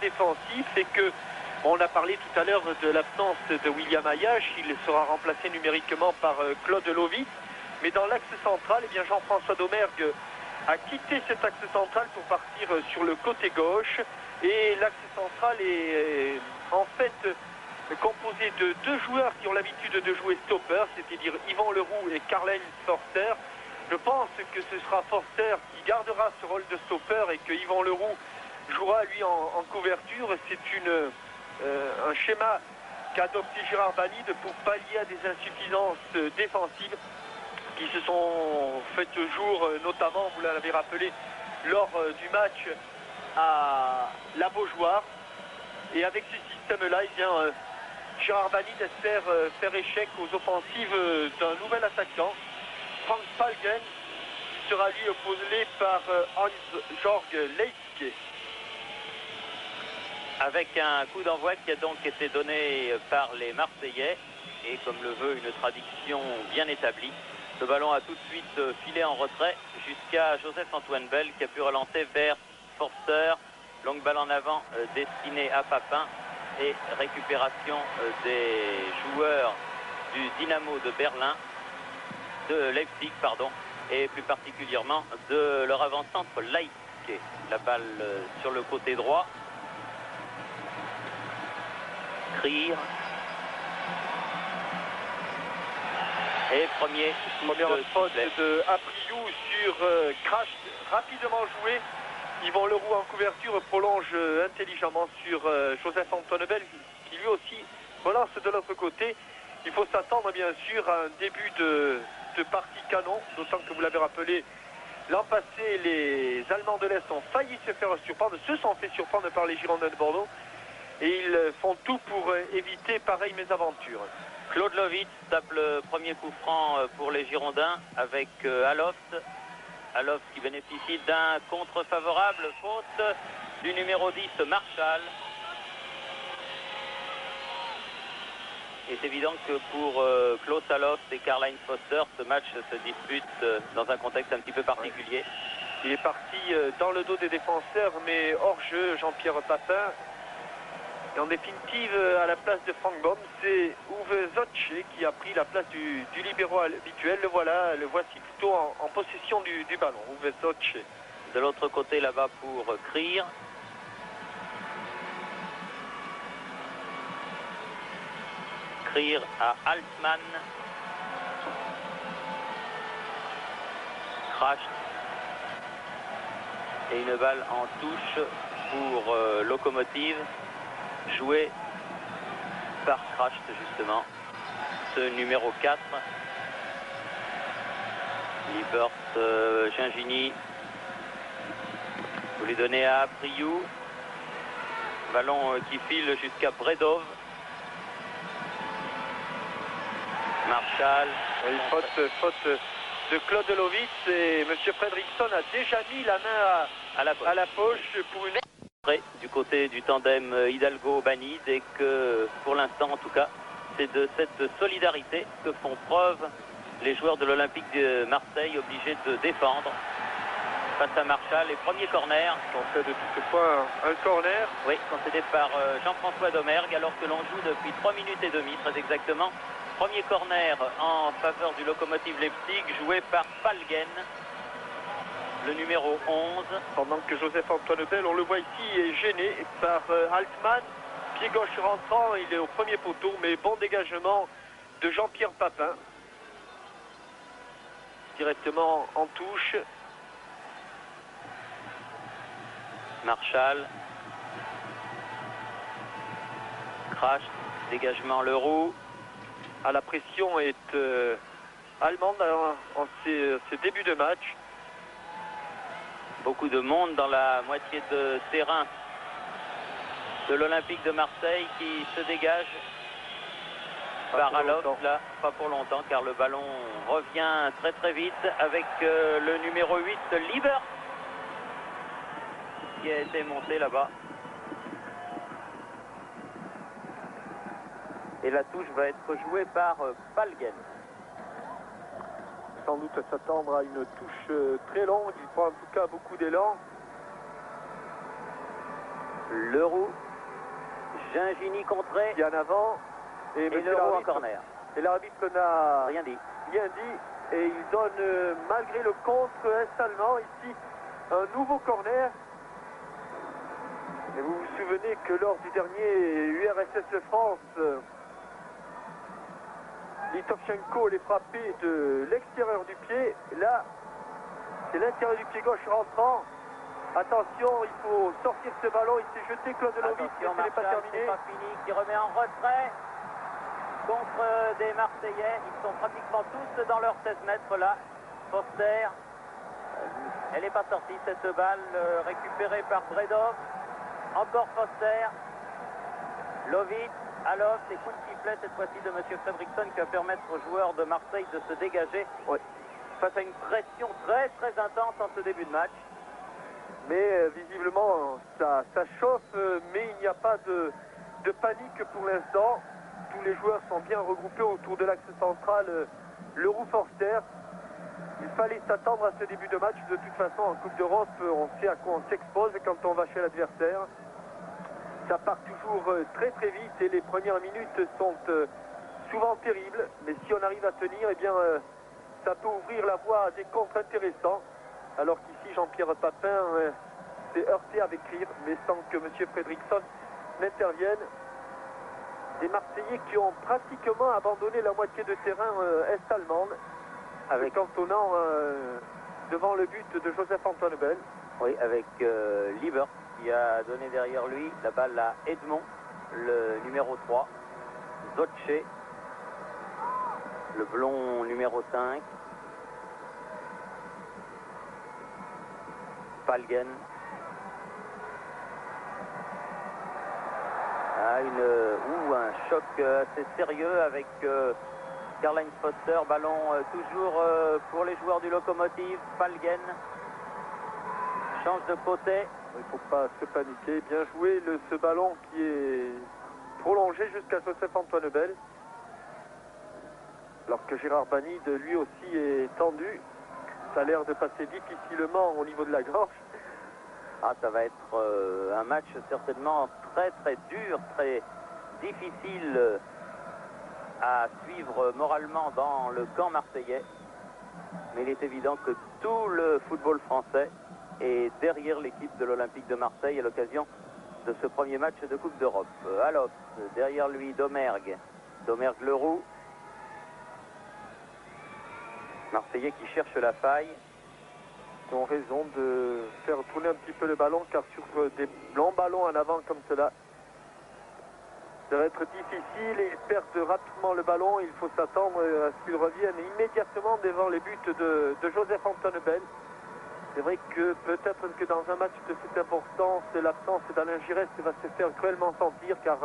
défensif, c'est que, bon, on a parlé tout à l'heure de l'absence de William Ayache, il sera remplacé numériquement par Claude Lovitz, mais dans l'axe central, eh bien Jean-François Domergue a quitté cet axe central pour partir sur le côté gauche, et l'axe central est en fait composé de deux joueurs qui ont l'habitude de jouer stopper, c'est-à-dire Yvan Leroux et Karl-Heinz Forster. Je pense que ce sera Forster qui gardera ce rôle de stopper et que Yvan Leroux jouera lui en couverture. C'est un schéma qu'a adopté Gérard Banide pour pallier à des insuffisances défensives qui se sont faites jour, notamment, vous l'avez rappelé, lors du match à la Beaujoire. Et avec ce système-là, eh bien, Gérard Banide espère faire échec aux offensives d'un nouvel attaquant, Frank Falgen, qui sera lui opposé par Hans-Georg Leitke. Avec un coup d'envoi qui a donc été donné par les Marseillais, et comme le veut une tradition bien établie, le ballon a tout de suite filé en retrait jusqu'à Joseph-Antoine Bell qui a pu relancer vers Forster. Longue balle en avant destinée à Papin et récupération des joueurs du Dynamo de Berlin, de Leipzig, pardon, et plus particulièrement de leur avant-centre Leitke. La balle sur le côté droit. Krier. Et première faute de Apriou sur Crash, rapidement joué. Yvan Leroux en couverture prolonge intelligemment sur Joseph-Antoine Bell qui lui aussi relance de l'autre côté. Il faut s'attendre bien sûr à un début de partie canon, d'autant que vous l'avez rappelé, l'an passé les Allemands de l'Est ont failli se faire surprendre, se sont fait surprendre par les Girondins de Bordeaux et ils font tout pour éviter pareille mésaventure. Claude Lovitz tape le premier coup franc pour les Girondins avec Aloft. Aloft qui bénéficie d'un contre favorable, faute du numéro 10 Marshall. Il est évident que pour Klaus Aloft et Karl-Heinz Forster, ce match se dispute dans un contexte un petit peu particulier. Il est parti dans le dos des défenseurs, mais hors jeu, Jean-Pierre Papin. Et en définitive, à la place de Frank Baum, c'est Uwe Zotche qui a pris la place du libéro habituel. Le voici plutôt en possession du ballon, Uwe Zotche. De l'autre côté, là-bas pour Krier. Krier à Altmann. Crash. Et une balle en touche pour Locomotive. Joué par Crash justement, ce numéro 4. Liebert Gingini. Vous lui donnez à Apriou. Ballon qui file jusqu'à Bredov. Marshall. Faute de Claude Lovitz et M. Fredriksson a déjà mis la main à la poche pour une... du côté du tandem Hidalgo-Banide et que pour l'instant en tout cas c'est de cette solidarité que font preuve les joueurs de l'Olympique de Marseille obligés de défendre face à Marshall. Les premiers corners. On fait de toutefois un corner. Oui, concédé par Jean-François Domergue alors que l'on joue depuis 3 minutes et demie très exactement. Premier corner en faveur du Lokomotiv Leipzig joué par Falgen, le numéro 11. Pendant que Joseph-Antoine Bell, on le voit ici, est gêné par Altmann. Pied gauche rentrant, il est au premier poteau, mais bon dégagement de Jean-Pierre Papin. Directement en touche. Marshall. Crash, dégagement Leroux. Ah, la pression est allemande en ces débuts de match. Beaucoup de monde dans la moitié de terrain de l'Olympique de Marseille qui se dégage par Aloft, là, pas pour longtemps car le ballon revient très très vite avec le numéro 8 Liebert qui a été monté là-bas. Et la touche va être jouée par Falgen. Sans doute s'attendre à une touche très longue, il faut en tout cas beaucoup d'élan. Leroux, Gingini contré qui est en avant. et Leroux en corner. Et l'arbitre n'a Rien dit. Et il donne, malgré le contre-est allemand, ici, un nouveau corner. Et vous vous souvenez que lors du dernier URSS France, Litovchenko les frappait de l'extérieur du pied. Là, c'est l'intérieur du pied gauche rentrant. Attention, il faut sortir ce ballon. Il s'est jeté Claude Lovic, mais ce n'est pas terminé. C'est pas fini, qui remet en retrait contre des Marseillais. Ils sont pratiquement tous dans leurs 16 mètres là. Foster, elle n'est pas sortie cette balle, récupérée par Bredov. Encore Foster, Lovic, Alof, et coup de sifflet cette fois-ci de M. Fredriksson qui va permettre aux joueurs de Marseille de se dégager face à une pression très très intense en ce début de match. Mais visiblement ça chauffe, mais il n'y a pas de panique pour l'instant. Tous les joueurs sont bien regroupés autour de l'axe central, Leroux Forster. Il fallait s'attendre à ce début de match. De toute façon, en Coupe d'Europe, on sait à quoi on s'expose quand on va chez l'adversaire. Ça part toujours très très vite et les premières minutes sont souvent terribles. Mais si on arrive à tenir, eh bien, ça peut ouvrir la voie à des contres intéressants. Alors qu'ici, Jean-Pierre Papin s'est heurté avec rire, mais sans que M. Fredriksson n'intervienne. Des Marseillais qui ont pratiquement abandonné la moitié de terrain est-allemande, avec cantonnant devant le but de Joseph-Antoine Bell. Oui, avec Liebert qui a donné derrière lui la balle à Edmond, le numéro 3, Zotche, le blond numéro 5, Palgen. Un choc assez sérieux avec Karl-Heinz Foster, ballon toujours pour les joueurs du Lokomotiv. Palgen change de côté. Il ne faut pas se paniquer, bien joué ce ballon qui est prolongé jusqu'à Joseph-Antoine Bell. Alors que Gérard Banide lui aussi est tendu. Ça a l'air de passer difficilement au niveau de la gorge. Ah, ça va être un match certainement très très dur, très difficile à suivre moralement dans le camp marseillais. Mais il est évident que tout le football français est derrière l'équipe de l'Olympique de Marseille à l'occasion de ce premier match de Coupe d'Europe. Alof, derrière lui Domergue, Leroux. Marseillais qui cherche la faille. Ils ont raison de faire tourner un petit peu le ballon, car sur des longs ballons en avant comme cela, ça va être difficile et ils perdent rapidement le ballon. Il faut s'attendre à ce qu'ils reviennent immédiatement devant les buts de Joseph-Antoine Bell. C'est vrai que peut-être que dans un match de cette importance, l'absence d'Alain Giresse va se faire cruellement sentir, car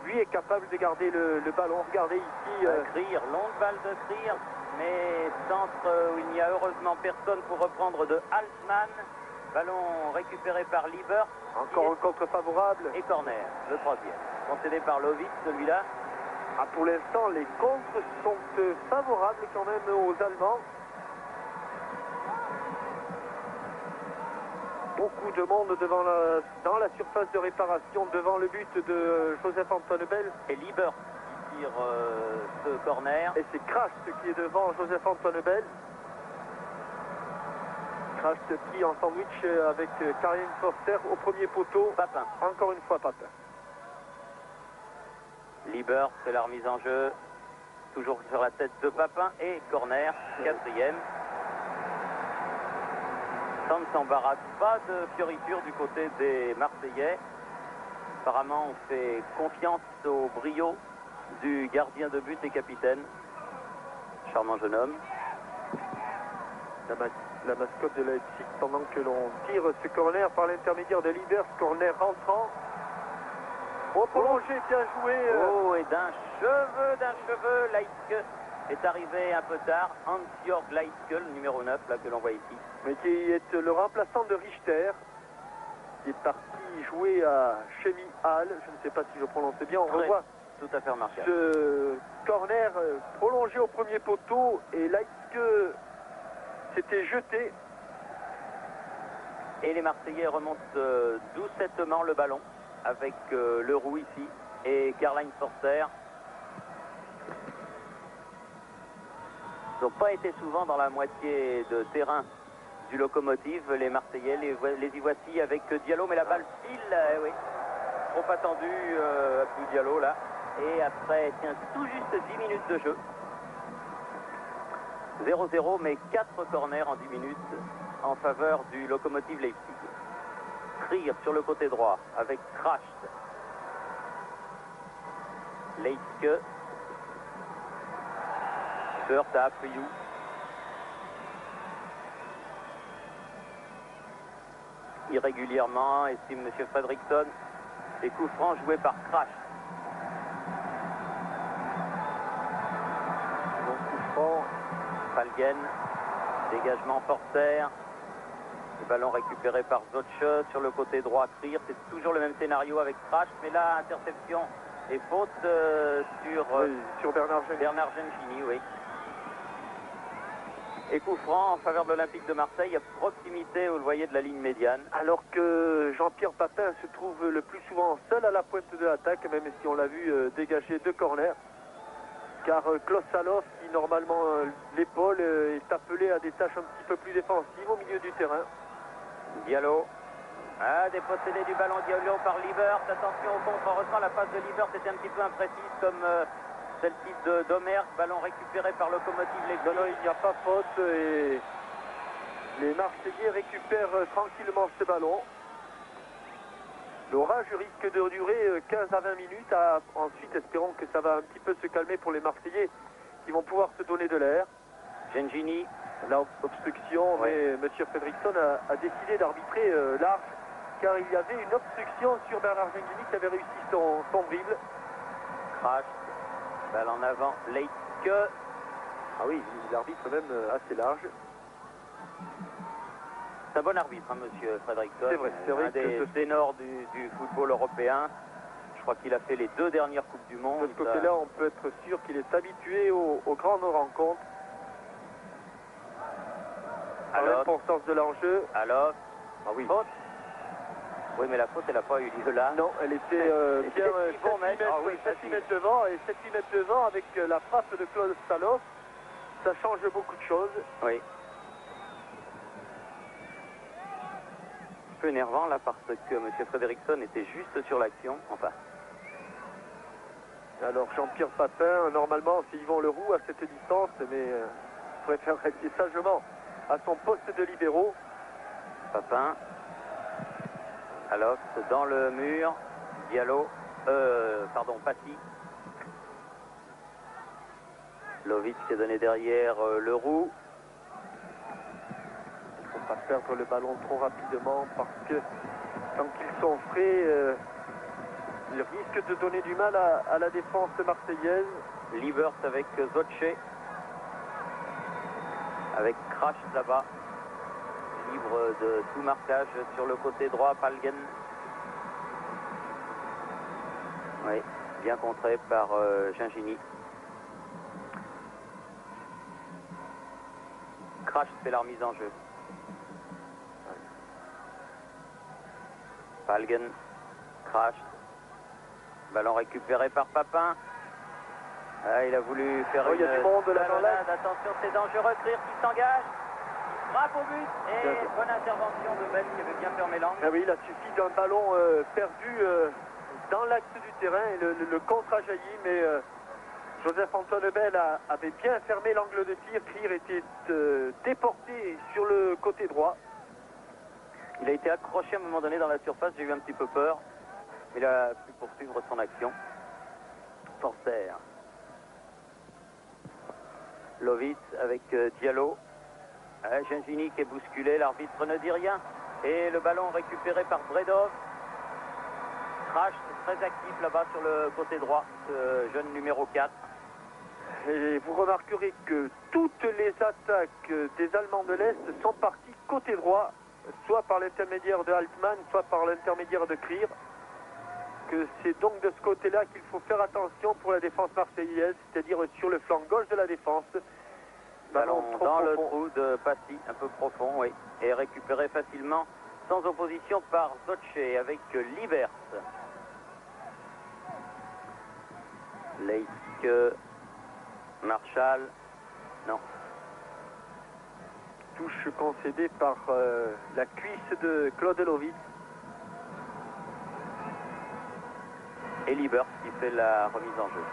lui est capable de garder le ballon. Regardez ici. Krier, longue balle de Krier, mais centre où il n'y a heureusement personne pour reprendre de Altman. Ballon récupéré par Liebert. Encore un contre favorable. Et corner, le troisième. Concédé par Lovic, celui-là. Ah, pour l'instant, les contres sont favorables quand même aux Allemands. Beaucoup de monde dans la surface de réparation, devant le but de Joseph-Antoine Bell. Et Liebert qui tire ce corner. Et c'est Kracht qui est devant Joseph-Antoine Bell. Kracht qui en sandwich avec Karl-Heinz Foster au premier poteau. Papin. Encore une fois Papin. Liebert fait la remise en jeu. Toujours sur la tête de Papin. Et corner, quatrième. Ça ne s'embarrasse pas de fioriture du côté des Marseillais. Apparemment, on fait confiance au brio du gardien de but et capitaine. Charmant jeune homme. La mascotte de Leipzig, pendant que l'on tire ce corner par l'intermédiaire de Liebert, corner rentrant. Au prolongé, bien joué. Oh, et d'un cheveu, Leitke est arrivé un peu tard. Hans-Jörg Leitke, le numéro 9, là, que l'on voit ici. Mais qui est le remplaçant de Richter, qui est parti jouer à Chemie Hall. Je ne sais pas si je prononce bien. On revoit tout à fait remarquable. Ce corner prolongé au premier poteau et Leitke s'était jeté. Et les Marseillais remontent doucettement le ballon avec Leroux ici et Karl-Heinz Forster. Ils n'ont pas été souvent dans la moitié de terrain du Locomotive, les Marseillais, les y voici avec Diallo, mais la balle file, oui. Trop attendu Abdou Diallo là. Et après, tiens, tout juste 10 minutes de jeu. 0-0, mais 4 corners en 10 minutes en faveur du Locomotive Leipzig. Krier sur le côté droit avec Kracht. Leitke. Heurte à Priou. Irrégulièrement, estime M. Fredriksson. Et coup franc joué par Kracht. Bon coup franc. Falgen. Dégagement Forster. Le ballon récupéré par Zotche sur le côté droit. Krier, c'est toujours le même scénario avec Kracht, mais là, interception et faute sur Bernard Gengini, oui. Et coup franc en faveur de l'Olympique de Marseille à proximité, vous le voyez, de la ligne médiane. Alors que Jean-Pierre Papin se trouve le plus souvent seul à la pointe de l'attaque, même si on l'a vu dégager 2 corners. Car Klaus Salof, qui normalement l'épaule, est appelé à des tâches un petit peu plus défensives au milieu du terrain. Diallo. Ah, dépossédé du ballon Diallo par Liebert. Attention au contre. Heureusement, la passe de Liebert était un petit peu imprécise comme celle-ci de Domergue. Ballon récupéré par Locomotive Leipzig. Non, il n'y a pas faute et les Marseillais récupèrent tranquillement ce ballon. L'orage risque de durer 15 à 20 minutes. Ensuite, espérons que ça va un petit peu se calmer pour les Marseillais qui vont pouvoir se donner de l'air. Gengini. La obstruction, mais M. Fredriksson a décidé d'arbitrer large, car il y avait une obstruction sur Bernard Gengini qui avait réussi son dribble. Kracht. Balle en avant. Leitke. Ah oui, il arbitre même assez large. C'est un bon arbitre, hein, M. Fredriksson. C'est vrai. Un des ténors du football européen. Je crois qu'il a fait les 2 dernières Coupes du Monde. De ce côté-là, on peut être sûr qu'il est habitué aux grandes rencontres. L'importance de l'enjeu. Alors, ah oui. Faute. Oui, mais la faute, elle n'a pas eu lieu là. Non, elle était bien 7 mètres devant. Et 7 mètres devant, avec la frappe de Klaus Salof, ça change beaucoup de choses. Oui. Un peu énervant là, parce que M. Fredriksson était juste sur l'action. Enfin. Alors, Jean-Pierre Papin, normalement, c'est Yvan Leroux à cette distance, mais préfère rester sagement à son poste de libéraux. Papin. Aloft dans le mur. Diallo. Passy. Lovic qui est donné derrière Leroux. Il ne faut pas perdre le ballon trop rapidement parce que tant qu'ils sont frais, ils risquent de donner du mal à la défense marseillaise. Liebert avec Zotche. Avec Kracht là-bas. Libre de tout marquage sur le côté droit, Falgen. Oui, bien contré par Gengini. Kracht fait la remise en jeu. Falgen, Kracht. Ballon récupéré par Papin. Ah, il a voulu faire il y a du monde là dans l'axe. Attention, c'est dangereux. Krier qui s'engage. Frappe au but et bonne intervention de Ben qui avait bien fermé l'angle. Ah oui, il a suffi d'un ballon perdu dans l'axe du terrain et le contre a jailli, mais Joseph-Antoine Bell avait bien fermé l'angle de tir. Krier était déporté sur le côté droit. Il a été accroché à un moment donné dans la surface, j'ai eu un petit peu peur. Il a pu poursuivre son action. Forster. Lovic avec Diallo. Gengini qui est bousculé, l'arbitre ne dit rien. Et le ballon récupéré par Bredov. Kracht très actif là-bas sur le côté droit, ce jeune numéro 4. Et vous remarquerez que toutes les attaques des Allemands de l'Est sont parties côté droit, soit par l'intermédiaire de Altmann, soit par l'intermédiaire de Krier. Que c'est donc de ce côté-là qu'il faut faire attention pour la défense marseillaise, c'est-à-dire sur le flanc gauche de la défense. Ballon dans le trou de Passy, un peu profond, oui. Et récupéré facilement sans opposition par Zotche avec Libert. Leiske, Marshall, non. Touche concédée par la cuisse de Claude Lovitz. Et Libert qui fait la remise en jeu.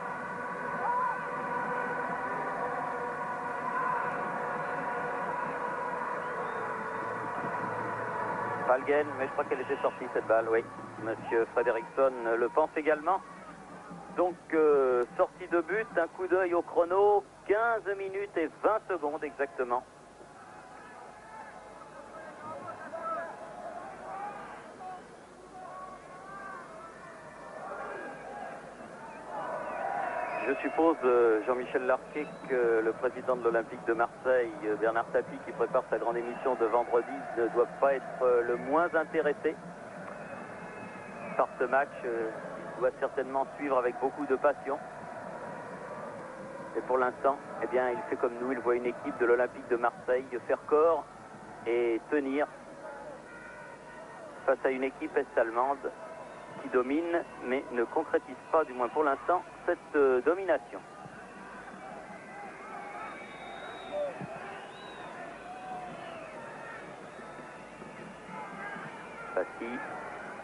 Falgen, mais je crois qu'elle était sortie cette balle, oui. Monsieur Frederickson le pense également. Donc, sortie de but, un coup d'œil au chrono, 15 minutes et 20 secondes exactement. Je suppose, Jean-Michel Larquet, que le président de l'Olympique de Marseille, Bernard Tapie, qui prépare sa grande émission de vendredi, ne doit pas être le moins intéressé par ce match. Il doit certainement suivre avec beaucoup de passion. Et pour l'instant, eh bien, il fait comme nous, il voit une équipe de l'Olympique de Marseille faire corps et tenir face à une équipe est-allemande qui domine, mais ne concrétise pas, du moins pour l'instant, cette domination. Fassi,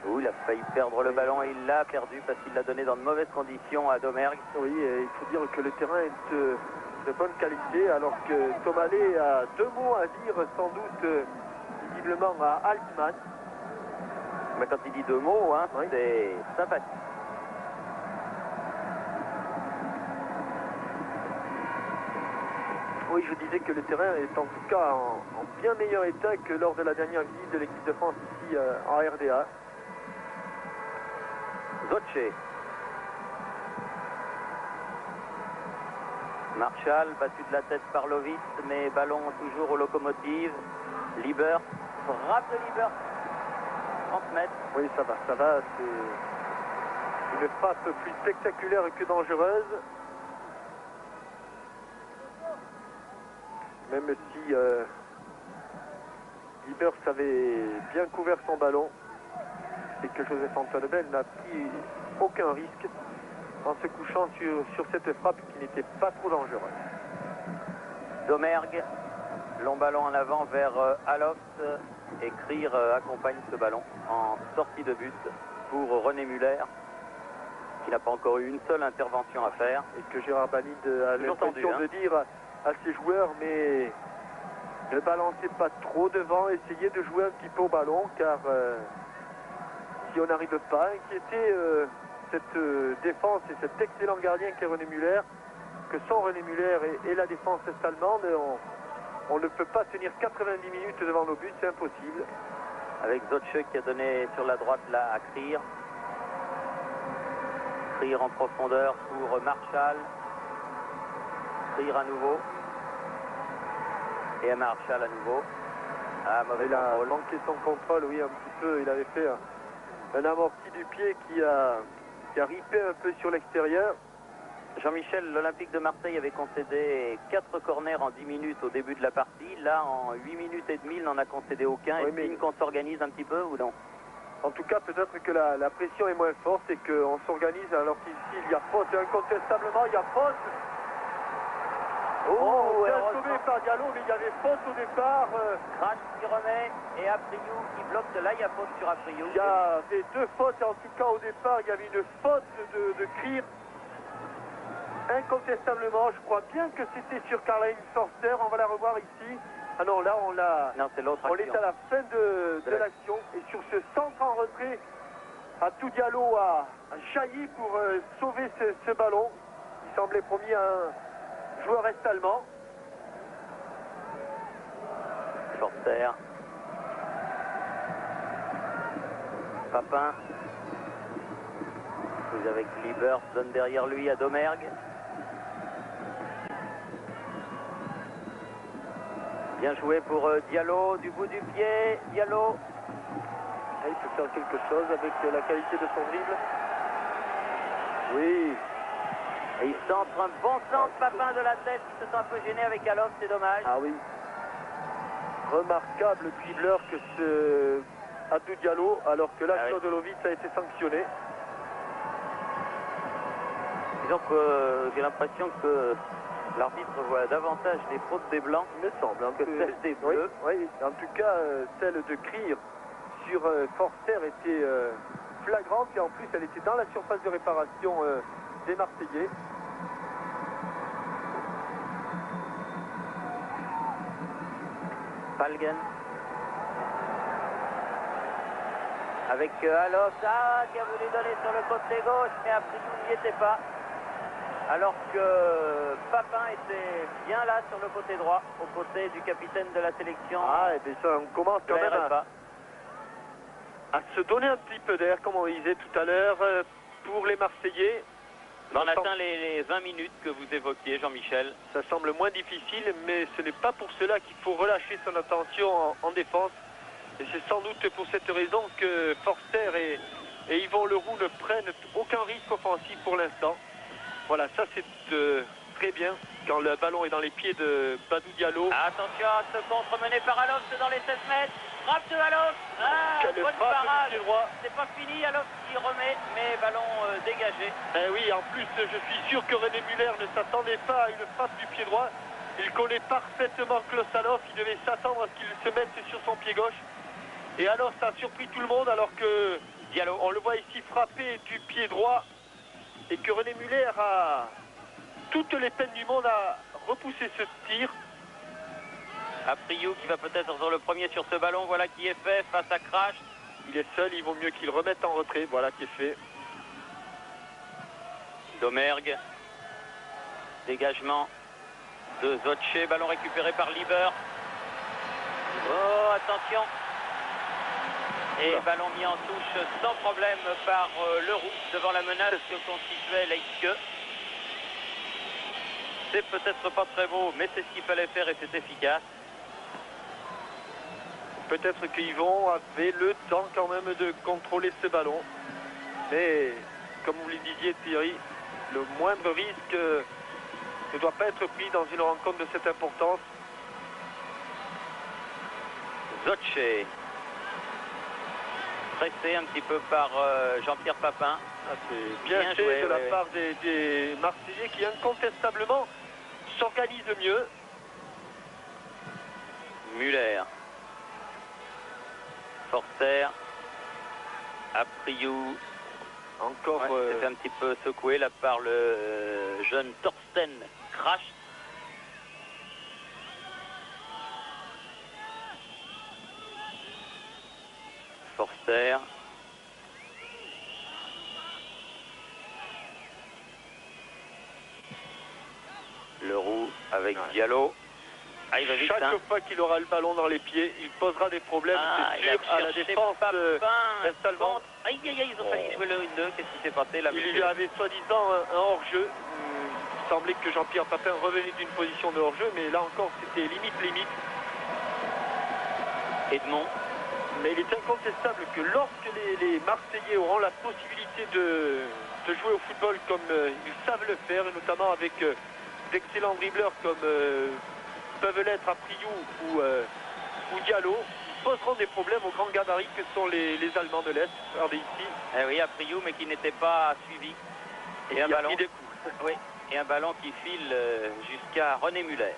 où il a failli perdre le ballon et il l'a perdu parce qu'il l'a donné dans de mauvaises conditions à Domergue. Oui, et il faut dire que le terrain est de bonne qualité, alors que Tomalé a deux mots à dire, sans doute, visiblement à Altman. Mais quand il dit deux mots, hein, oui, c'est sympathique. Oui, je disais que le terrain est en tout cas en bien meilleur état que lors de la dernière visite de l'équipe de France ici en RDA. Zotche. Marshall, battu de la tête par Lovitz, mais ballon toujours aux locomotives. Libert, frappe de Libert. 30 mètres. Oui, ça va. C'est une frappe plus spectaculaire que dangereuse. Même si Libert avait bien couvert son ballon et que Joseph-Antoine Bell n'a pris aucun risque en se couchant sur cette frappe qui n'était pas trop dangereuse. Domergue, long ballon en avant vers Aloft. Et Krier accompagne ce ballon en sortie de but pour René Muller, qui n'a pas encore eu une seule intervention à faire. Et que Gérard Banide a l'intention de dire à ses joueurs, mais ne balancez pas trop devant, essayez de jouer un petit peu au ballon, car si on n'arrive pas à inquiéter cette défense et cet excellent gardien qu'est René Muller, que sont René Muller et la défense est-allemande, on ne peut pas tenir 90 minutes devant nos buts, c'est impossible. Avec Zotche qui a donné sur la droite là à Krier. Krier en profondeur pour Marshall. Krier à nouveau. Et Marshall à nouveau. Ah, mauvais il a contrôle. manqué son contrôle, oui, un petit peu. Il avait fait un amorti du pied qui a ripé un peu sur l'extérieur. Jean-Michel, l'Olympique de Marseille avait concédé 4 corners en 10 minutes au début de la partie. Là, en 8 minutes et demie, il n'en a concédé aucun. Oui, Est-ce qu'on s'organise un petit peu ou non? En tout cas, peut-être que la pression est moins forte et qu'on s'organise alors qu'ici, il y a faute. Incontestablement, il y a faute. Oh, bien sauvé par Diallo, mais il y avait faute au départ. Crash qui remet et Apriou qui bloque. Là, il y a faute sur Apriou. Il y avait deux fautes. En tout cas, au départ, il y avait une faute de Krier. Incontestablement, je crois bien que c'était sur Caroline Forster. On va la revoir ici. Ah non, là, on l'a. Non, c'est l'autre On action. est à la fin de l'action. Et sur ce centre en retrait, Abdou Diallo a jailli pour sauver ce ballon. Il semblait promis à un joueur est-allemand. Forster. Papin. Vous avec Libert, donne derrière lui à Domergue. Bien joué pour Diallo, du bout du pied, Diallo. Il peut faire quelque chose avec la qualité de son dribble. Oui. Et il centre un bon centre, Papin de la tête, il se sent un peu gêné avec Aloft, c'est dommage. Ah oui. Remarquable dribbleur que ce Abdou Diallo, alors que là, Ah oui. Claude Lovitz a été sanctionné. Disons que j'ai l'impression que l'arbitre voit davantage les fautes des blancs Il me semble. que celles des bleus. Oui, en tout cas, celle de Krier sur Forster était flagrante et en plus, elle était dans la surface de réparation des Marseillais. Palgen. Avec Alof, qui a voulu donner sur le côté gauche, mais après tout, n'y était pas. Alors que Papin était bien là sur le côté droit, aux côtés du capitaine de la sélection. Ah, et bien ça, on commence de quand la même RFA. à se donner un petit peu d'air, comme on disait tout à l'heure, pour les Marseillais. On atteint les 20 minutes que vous évoquiez, Jean-Michel. Ça semble moins difficile, mais ce n'est pas pour cela qu'il faut relâcher son attention en défense. Et c'est sans doute pour cette raison que Forster et Yvon Leroux ne prennent aucun risque offensif pour l'instant. Voilà, ça c'est très bien quand le ballon est dans les pieds de Badou Diallo. Attention à ce contre mené par Alof dans les 16 mètres. Frappe de Alof. Quelle Bonne frappe du parade. pied droit. C'est pas fini, Alof qui remet, mais ballon dégagé. Eh oui, en plus, je suis sûr que René Muller ne s'attendait pas à une frappe du pied droit. Il connaît parfaitement Klaus Alof. Il devait s'attendre à ce qu'il se mette sur son pied gauche. Et alors, ça a surpris tout le monde, alors que Diallo. on le voit ici frapper du pied droit. Et que René Muller a toutes les peines du monde à repousser ce tir. Apriou qui va peut-être sur le premier sur ce ballon. Voilà qui est fait face à Crash. Il est seul, il vaut mieux qu'il remette en retrait. Voilà qui est fait. Domergue. Dégagement de Zotche. Ballon récupéré par Lieber. Oh, attention. Et ballon mis en touche sans problème par Leroux devant la menace que constituait Leitke. C'est peut-être pas très beau, mais c'est ce qu'il fallait faire et c'est efficace. Peut-être qu'Yvon avait le temps quand même de contrôler ce ballon. Mais, comme vous le disiez Thierry, le moindre risque ne doit pas être pris dans une rencontre de cette importance. Zotche. Pressé un petit peu par Jean-Pierre Papin. Ah, c'est bien fait joué, de la part des Marseillais qui incontestablement s'organisent mieux. Muller. Forster. Apriou. Encore s'est fait un petit peu secoué là par le jeune Thorsten Crash. Forster. Leroux avec Diallo. Ah, il va vite, chaque fois qu'il aura le ballon dans les pieds, il posera des problèmes, c'est sûr, à la défense d'Estalvan. Aïe, aïe, aïe, ils ont failli jouer le 1-2. Qu'est-ce qui s'est passé là? Il y avait soi-disant un hors-jeu. Il semblait que Jean-Pierre Papin revenait d'une position de hors-jeu, mais là encore, c'était limite. Edmond. Mais il est incontestable que lorsque les Marseillais auront la possibilité de jouer au football comme ils savent le faire, et notamment avec d'excellents dribbleurs comme peuvent l'être Apriou ou Diallo, ils poseront des problèmes aux grands gabarits que sont les Allemands de l'Est. Regardez ici. Eh oui, Apriou, mais qui n'était pas suivi. Et un ballon. Des coups. Oui, et un ballon qui file jusqu'à René Muller.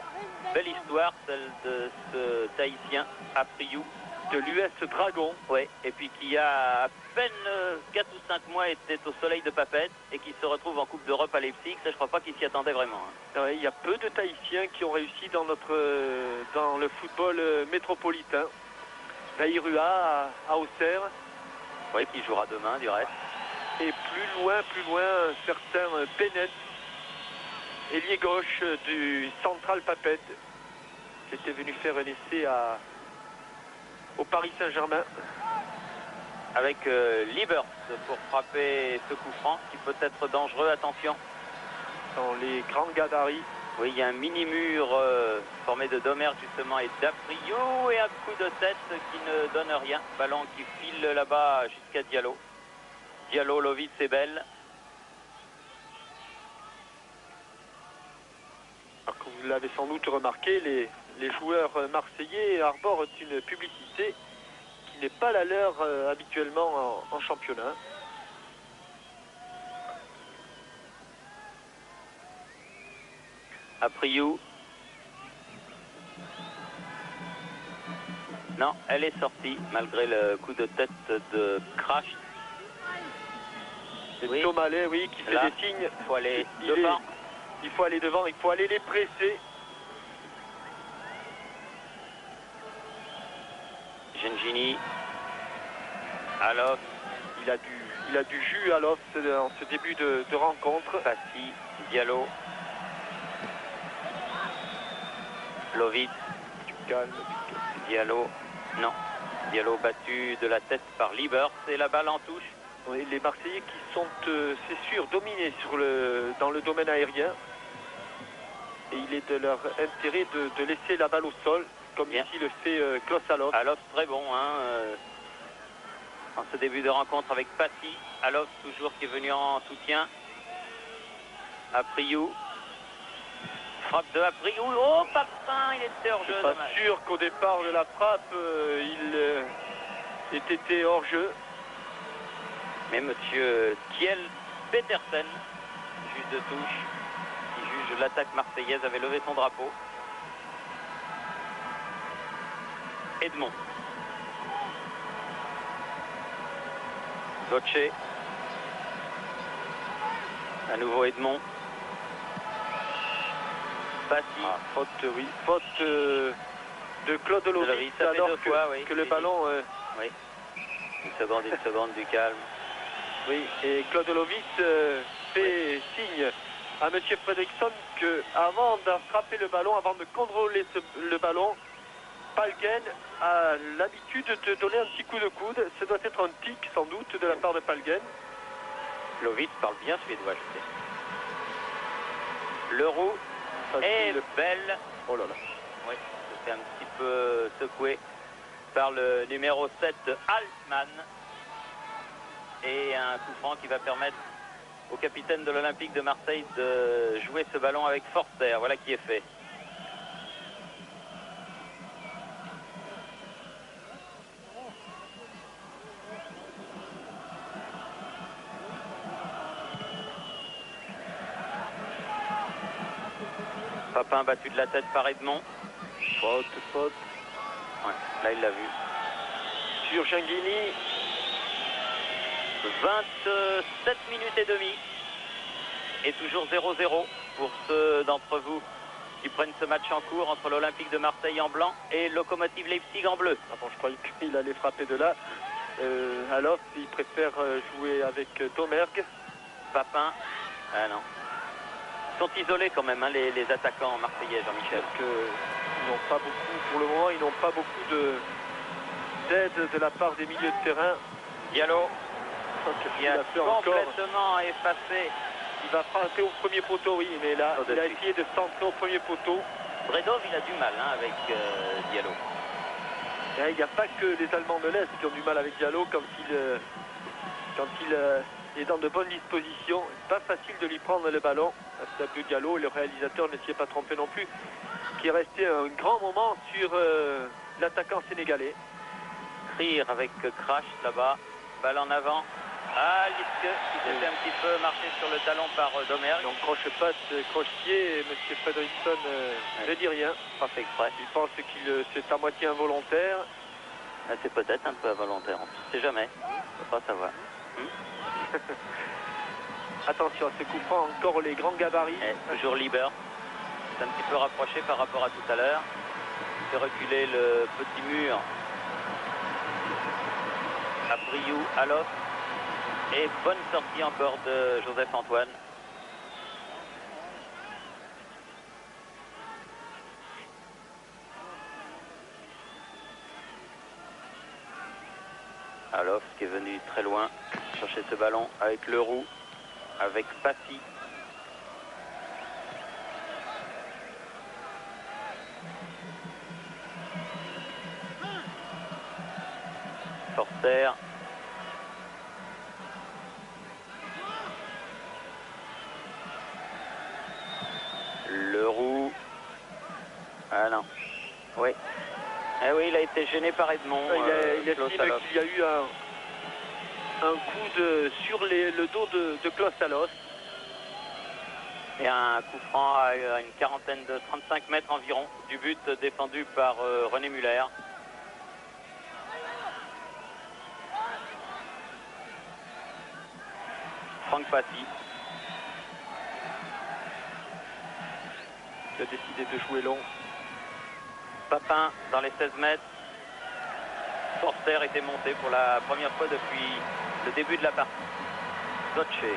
Belle histoire, celle de ce Tahitien, Apriou. De l'US Dragon. Oui, et puis qui a à peine 4 ou 5 mois était au soleil de Papette et qui se retrouve en Coupe d'Europe à Leipzig. Ça, je crois pas qu'il s'y attendait vraiment. Ouais, il y a peu de Tahitiens qui ont réussi dans le football métropolitain. Baïrua à Auxerre. Oui, qui jouera demain du reste. Et plus loin, un certain Bennett, ailier gauche du Central Papette, qui était venu faire un essai au Paris Saint-Germain. Avec Liebert pour frapper ce coup franc qui peut être dangereux, attention. Dans les grands gabarits. Oui, il y a un mini-mur formé de Domergue justement et d'Apriou et un coup de tête qui ne donne rien. Ballon qui file là-bas jusqu'à Diallo. Diallo, Lovitz et Bell. Alors, comme vous l'avez sans doute remarqué, les joueurs marseillais arborent une publicité qui qui n'est pas la leur habituellement en championnat. Apriou. Non, elle est sortie malgré le coup de tête de Crash. C'est Oui. Tomalet, oui, qui fait Là, des signes. il faut aller Il devant. Il faut aller devant, il faut aller les presser. Gengini. Alof. Il a du jus à l'os en ce début de rencontre. Passy. Diallo. Lovitz. Du calme. Diallo. Non. Diallo battu de la tête par Liebers et la balle en touche. Oui, les Marseillais qui sont, c'est sûr, dominés dans le domaine aérien. Et il est de leur intérêt de laisser la balle au sol, comme Bien. ici le fait Klaus Alof. Alof très bon en ce début de rencontre avec Passy. Alof toujours qui est venu en soutien. Apriou. Frappe de Apriou. Oh Papin, il était hors jeu. Je suis pas sûr qu'au départ de la frappe, il ait été hors jeu. Mais monsieur Kiel Petersen, juge de touche, qui juge l'attaque marseillaise, avait levé son drapeau. Edmond. Gaucher. À nouveau Edmond. Passy. Ah, faute, oui. Faute de Claude Lovitz, ça fait alors deux fois, oui. que le ballon... Oui. Une seconde du calme. Oui, et Claude Lovitz fait signe à M. Fredriksson qu'avant d'attraper le ballon, avant de contrôler le ballon, Palgen a l'habitude de donner un petit coup de coude. Ce doit être un tic, sans doute, de la part de Palgen. Lovitz parle bien suédois, je sais. Leroux est belle. Oh là là. Oui, c'était un petit peu secoué par le numéro 7 Altman. Et un coup franc qui va permettre au capitaine de l'Olympique de Marseille de jouer ce ballon avec Forster. Voilà qui est fait. Papin battu de la tête par Edmond. Faute. Ouais, là il l'a vu. Sur Gengini. 27 minutes et demie. Et toujours 0-0 pour ceux d'entre vous qui prennent ce match en cours entre l'Olympique de Marseille en blanc et Lokomotiv Leipzig en bleu. Ah bon, je croyais qu'il allait frapper de là. Alors, il préfère jouer avec Domergue. Papin. Ah non. Ils sont isolés quand même, hein, les attaquants marseillais, Jean-Michel. Parce qu'ils n'ont pas beaucoup, pour le moment, ils n'ont pas beaucoup d'aide de la part des milieux de terrain. Diallo, qui a fait encore. complètement effacé. Il va frapper au premier poteau, oui, mais là, il a essayé de centrer au premier poteau. Bredov, il a du mal avec Diallo. Il n'y a pas que les Allemands de l'Est qui ont du mal avec Diallo quand il est dans de bonnes dispositions. C'est pas facile de lui prendre le ballon. Abdou Diallo, le réalisateur ne s'y est pas trompé non plus, qui est resté un grand moment sur l'attaquant sénégalais. Krier avec Crash là-bas, balle en avant. Ah, Liske qui s'est fait un petit peu marcher sur le talon par Domergue. Donc croche-patte, croche-pied, et M. Fredriksson ne dit rien. Pas fait exprès. Il pense que c'est à moitié involontaire. Ah, c'est peut-être un peu involontaire, on ne sait jamais. On ne peut pas savoir. Attention à ce coup franc, encore les grands gabarits. Toujours Liebers. C'est un petit peu rapproché par rapport à tout à l'heure. Il fait reculer le petit mur. Apriou, Alof. Et bonne sortie encore de Joseph Antoine. Alof qui est venu très loin chercher ce ballon avec Leroux, avec Passy. Forster. Leroux. Ah non. Oui. Eh oui. oui, il a été gêné par Edmond. Il estime qu'il y a eu un coup sur le dos de Klaus Allofs. Et un coup franc à une quarantaine de 35 mètres environ du but défendu par René Muller. Franck Passy qui a décidé de jouer long. Papin dans les 16 mètres. Forster était monté pour la première fois depuis le début de la partie. Zotche.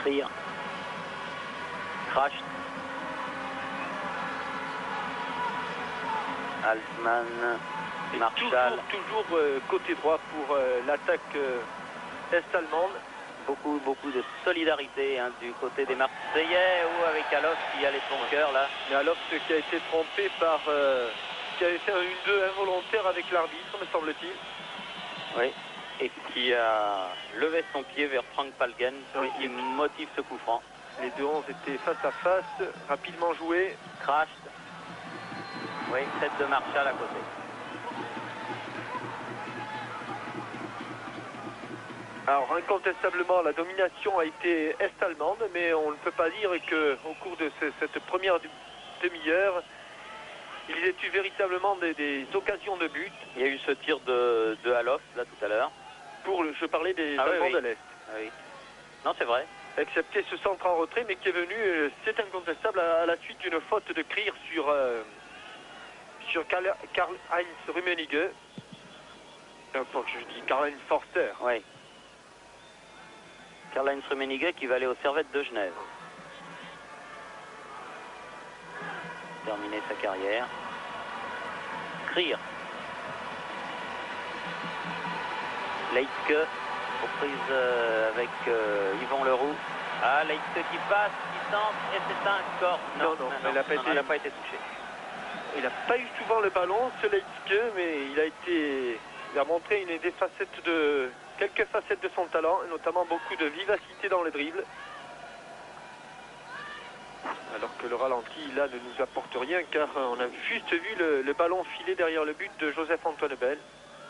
Krier. Crash. Altman. Marshall. Toujours côté droit pour l'attaque est-allemande. Beaucoup de solidarité hein, du côté des Marseillais ou avec Allofs qui allait de son cœur là. Mais Allofs qui a été trompé par... qui avait fait un 1-2 involontaire avec l'arbitre, me semble-t-il. Oui, et qui a levé son pied vers Frank Palgen, oui, qui motive ce coup franc. Les deux 11 étaient face à face, rapidement joués. Crash. Oui, tête de Marshall à côté. Alors incontestablement la domination a été est-allemande, mais on ne peut pas dire qu'au cours de cette première demi-heure, il y a eu véritablement des occasions de but. Il y a eu ce tir de Allofs là tout à l'heure. Je parlais des Allemands de l'Est. Ah, oui. Non, c'est vrai. Excepté ce centre en retrait, mais qui est venu, c'est incontestable, à la suite d'une faute de Krier sur Karl-Heinz Rummenigge. Je dis Karl-Heinz Forster. Oui. Karl-Heinz Rummenigge qui va aller aux Servettes de Genève. Terminer sa carrière. Krier. Leitke, reprise avec Yvon Leroux. Ah, Leitke qui passe, qui centre, et c'est un corps. Non, il n'a pas été touché. Il n'a pas eu souvent le ballon, ce Leitke, mais il a montré quelques facettes de son talent, et notamment beaucoup de vivacité dans le dribble. Alors que le ralenti, là, ne nous apporte rien, car on a juste vu le ballon filer derrière le but de Joseph-Antoine Bell.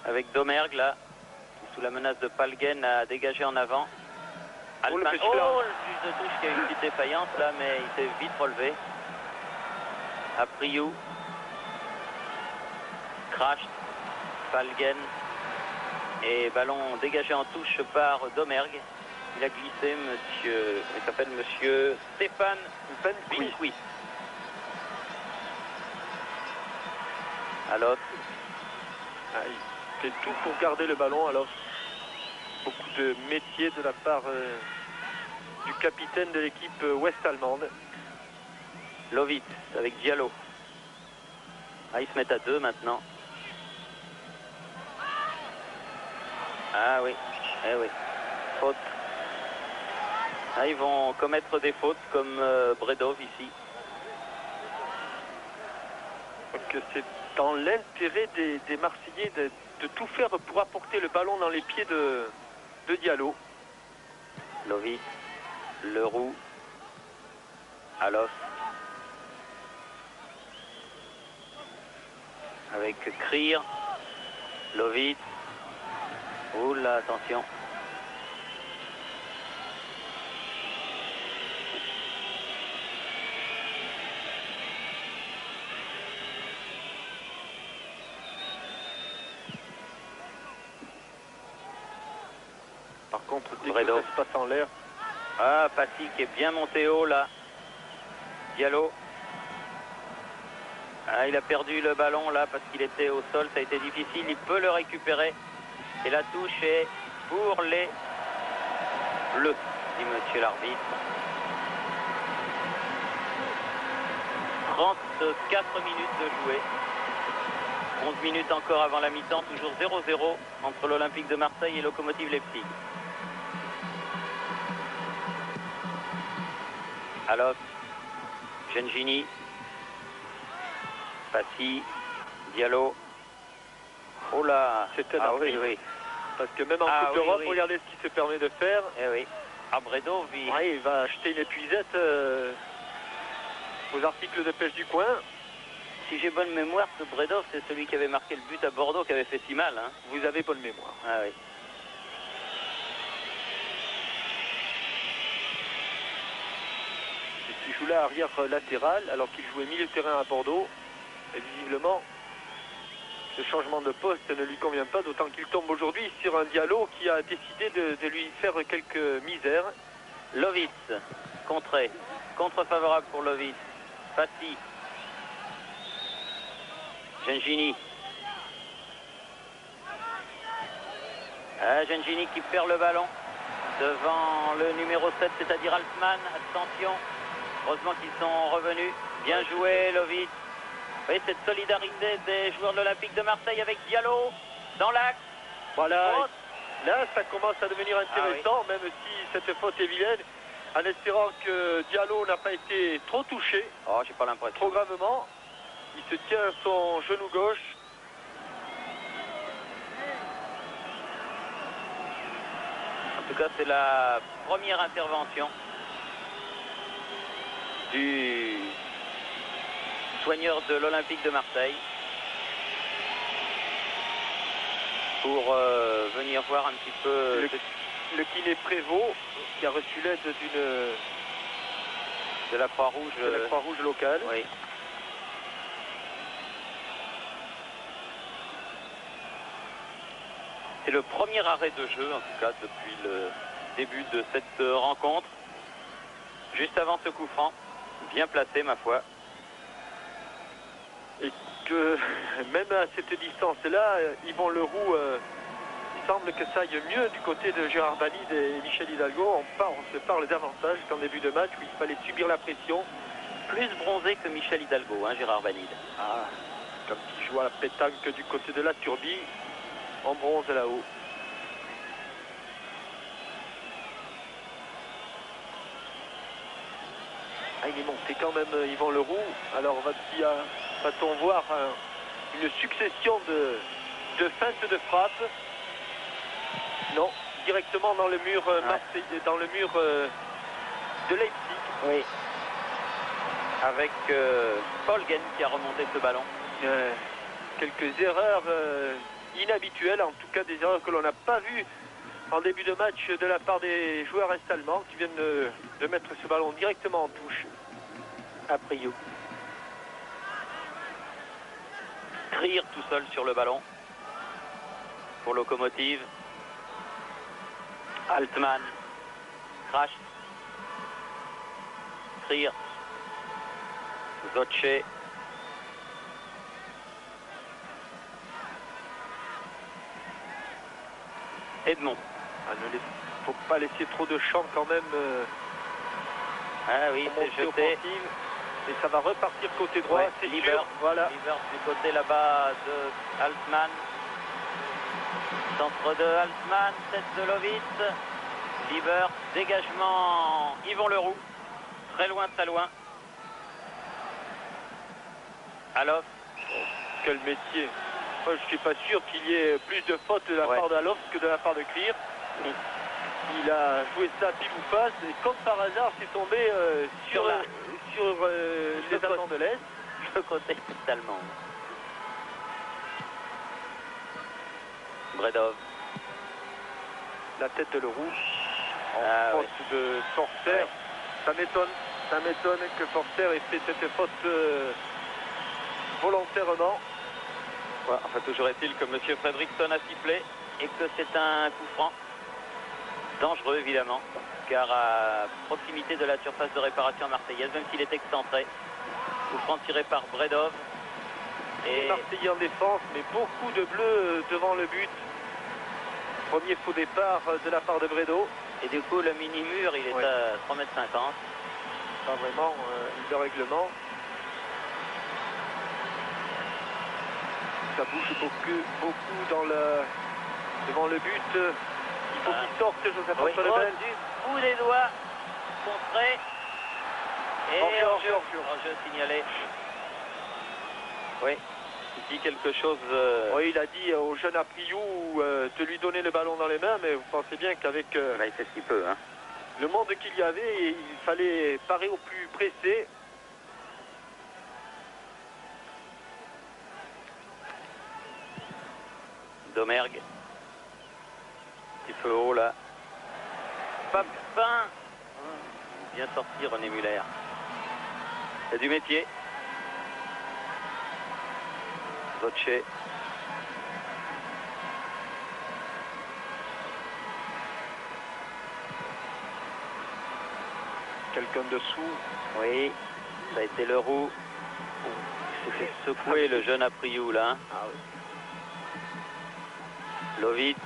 Avec Domergue, là, qui, sous la menace de Palgen, a dégagé en avant. Le juge de touche qui a eu une petite défaillance, là, mais il s'est vite relevé. Apriou. Crash. Palgen. Et ballon dégagé en touche par Domergue. Il a glissé, il s'appelle monsieur Stéphane Benkoui. Alors, il fait tout pour garder le ballon. Alors, beaucoup de métier de la part du capitaine de l'équipe ouest-allemande. Lovitz avec Diallo. Ah, ils se mettent à 2 maintenant. Ah oui, eh oui. Faute. Ah, ils vont commettre des fautes comme Bredov ici. Donc c'est dans l'intérêt des Marseillais de tout faire pour apporter le ballon dans les pieds de Diallo. Lovitz, Leroux, Allofs. Avec Krier, Lovitz. Oula, attention. Par contre, dès que ça se passe en l'air. Ah, Passy qui est bien monté haut là. Diallo. Ah, il a perdu le ballon là parce qu'il était au sol, ça a été difficile. Il peut le récupérer. Et la touche est pour les Bleus, dit monsieur l'arbitre. 34 minutes de jouer. 11 minutes encore avant la mi-temps, toujours 0-0 entre l'Olympique de Marseille et Lokomotiv Leipzig. Alors, Gengini, Passy, Diallo. Oh là, c'est oui. Parce que même en Coupe d'Europe, regardez ce qu'il se permet de faire. Eh oui. Ah, Bredov, il va acheter une épuisette aux articles de pêche du coin. Si j'ai bonne mémoire, ce Bredov, c'est celui qui avait marqué le but à Bordeaux, qui avait fait si mal. Hein. Vous avez bonne mémoire. Ah oui. Il joue là arrière latéral, alors qu'il jouait milieu de terrain à Bordeaux. Et visiblement, ce changement de poste ne lui convient pas, d'autant qu'il tombe aujourd'hui sur un Diallo qui a décidé de lui faire quelques misères. Lovitz, contré. Contre favorable pour Lovitz. Fassi. Gengini. Gengini qui perd le ballon devant le numéro 7, c'est-à-dire Altman. Attention. Heureusement qu'ils sont revenus. Bien joué, Lovitz. Vous voyez cette solidarité des joueurs de l'Olympique de Marseille avec Diallo dans l'axe. Voilà, là ça commence à devenir intéressant, même si cette faute est vilaine, en espérant que Diallo n'a pas été trop touché. Oh, j'ai pas l'impression. Trop gravement. Il se tient à son genou gauche. En tout cas, c'est la première intervention du soigneur de l'Olympique de Marseille pour venir voir un petit peu le kiné Prévost qui a reçu l'aide de la Croix-Rouge locale. Oui. C'est le premier arrêt de jeu en tout cas depuis le début de cette rencontre, juste avant ce coup franc, bien placé ma foi. Et que même à cette distance-là, Yvon Leroux, il semble que ça aille mieux du côté de Gérard Valide et Michel Hidalgo. On se parle davantage qu'en début de match où il fallait subir la pression. Plus bronzé que Michel Hidalgo, hein, Gérard Valide. Ah, comme il joue à la pétanque du côté de la Turbie, en bronze là-haut. Ah, il est monté quand même, Yvon Leroux. Alors va-t-on voir une succession de feintes de frappe? Non, directement dans le mur marseillais, dans le mur de Leipzig. Oui. Avec Polgen qui a remonté ce ballon. Quelques erreurs inhabituelles, en tout cas des erreurs que l'on n'a pas vues en début de match de la part des joueurs est-allemands qui viennent de mettre ce ballon directement en touche. À Priou. Trier tout seul sur le ballon pour Locomotive. Altman. Crash. Trier. Zotche. Edmond. Il ne faut pas laisser trop de champ quand même. Ah oui, c'est jeté. Et ça va repartir côté droit, ouais, c'est Lieber, sûr. Voilà. Lieber du côté là-bas de Altman. Centre de Altman, tête de Lovitz. Lieber, dégagement Yvon Leroux. Très loin, très loin. Alof. Oh, quel métier. Moi, je ne suis pas sûr qu'il y ait plus de fautes de la part d'Alof que de la part de Clear. Il a joué ça pile ou face et comme par hasard, c'est tombé sur les Allemands de l'Est. Le côté allemand. Bredov. La tête de Leroux. En faute de Forster. Ouais. Ça m'étonne que Forster ait fait cette faute volontairement. Ouais, enfin, toujours est-il que M. Fredriksson a sifflé et que c'est un coup franc. Dangereux évidemment, car à proximité de la surface de réparation marseillaise, même s'il est excentré. Coup franc tiré par Bredov. Et Marseillais en défense, mais beaucoup de bleus devant le but. Premier faux départ de la part de Bredov. Et du coup, le mini-mur, il est à 3,50 m. Pas vraiment le règlement. Ça bouge beaucoup devant le but. Il faut qu'il sorte, Joseph Lebel. Du bout des doigts, contré. Et hors-jeu signalé. Oui, il dit quelque chose. Oui, il a dit au jeune Apriou de lui donner le ballon dans les mains, mais vous pensez bien qu'avec... il fait ce qu'il peut. Hein. le monde qu'il y avait, et il fallait parer au plus pressé. Domergue. Un petit peu haut là. Papin. Bien sorti René Muller. C'est du métier. Zotche. Quelqu'un dessous. Oui, ça a été le roux. Il s'est fait secouer le jeune Apriou là. Hein. Ah oui. Lovitz.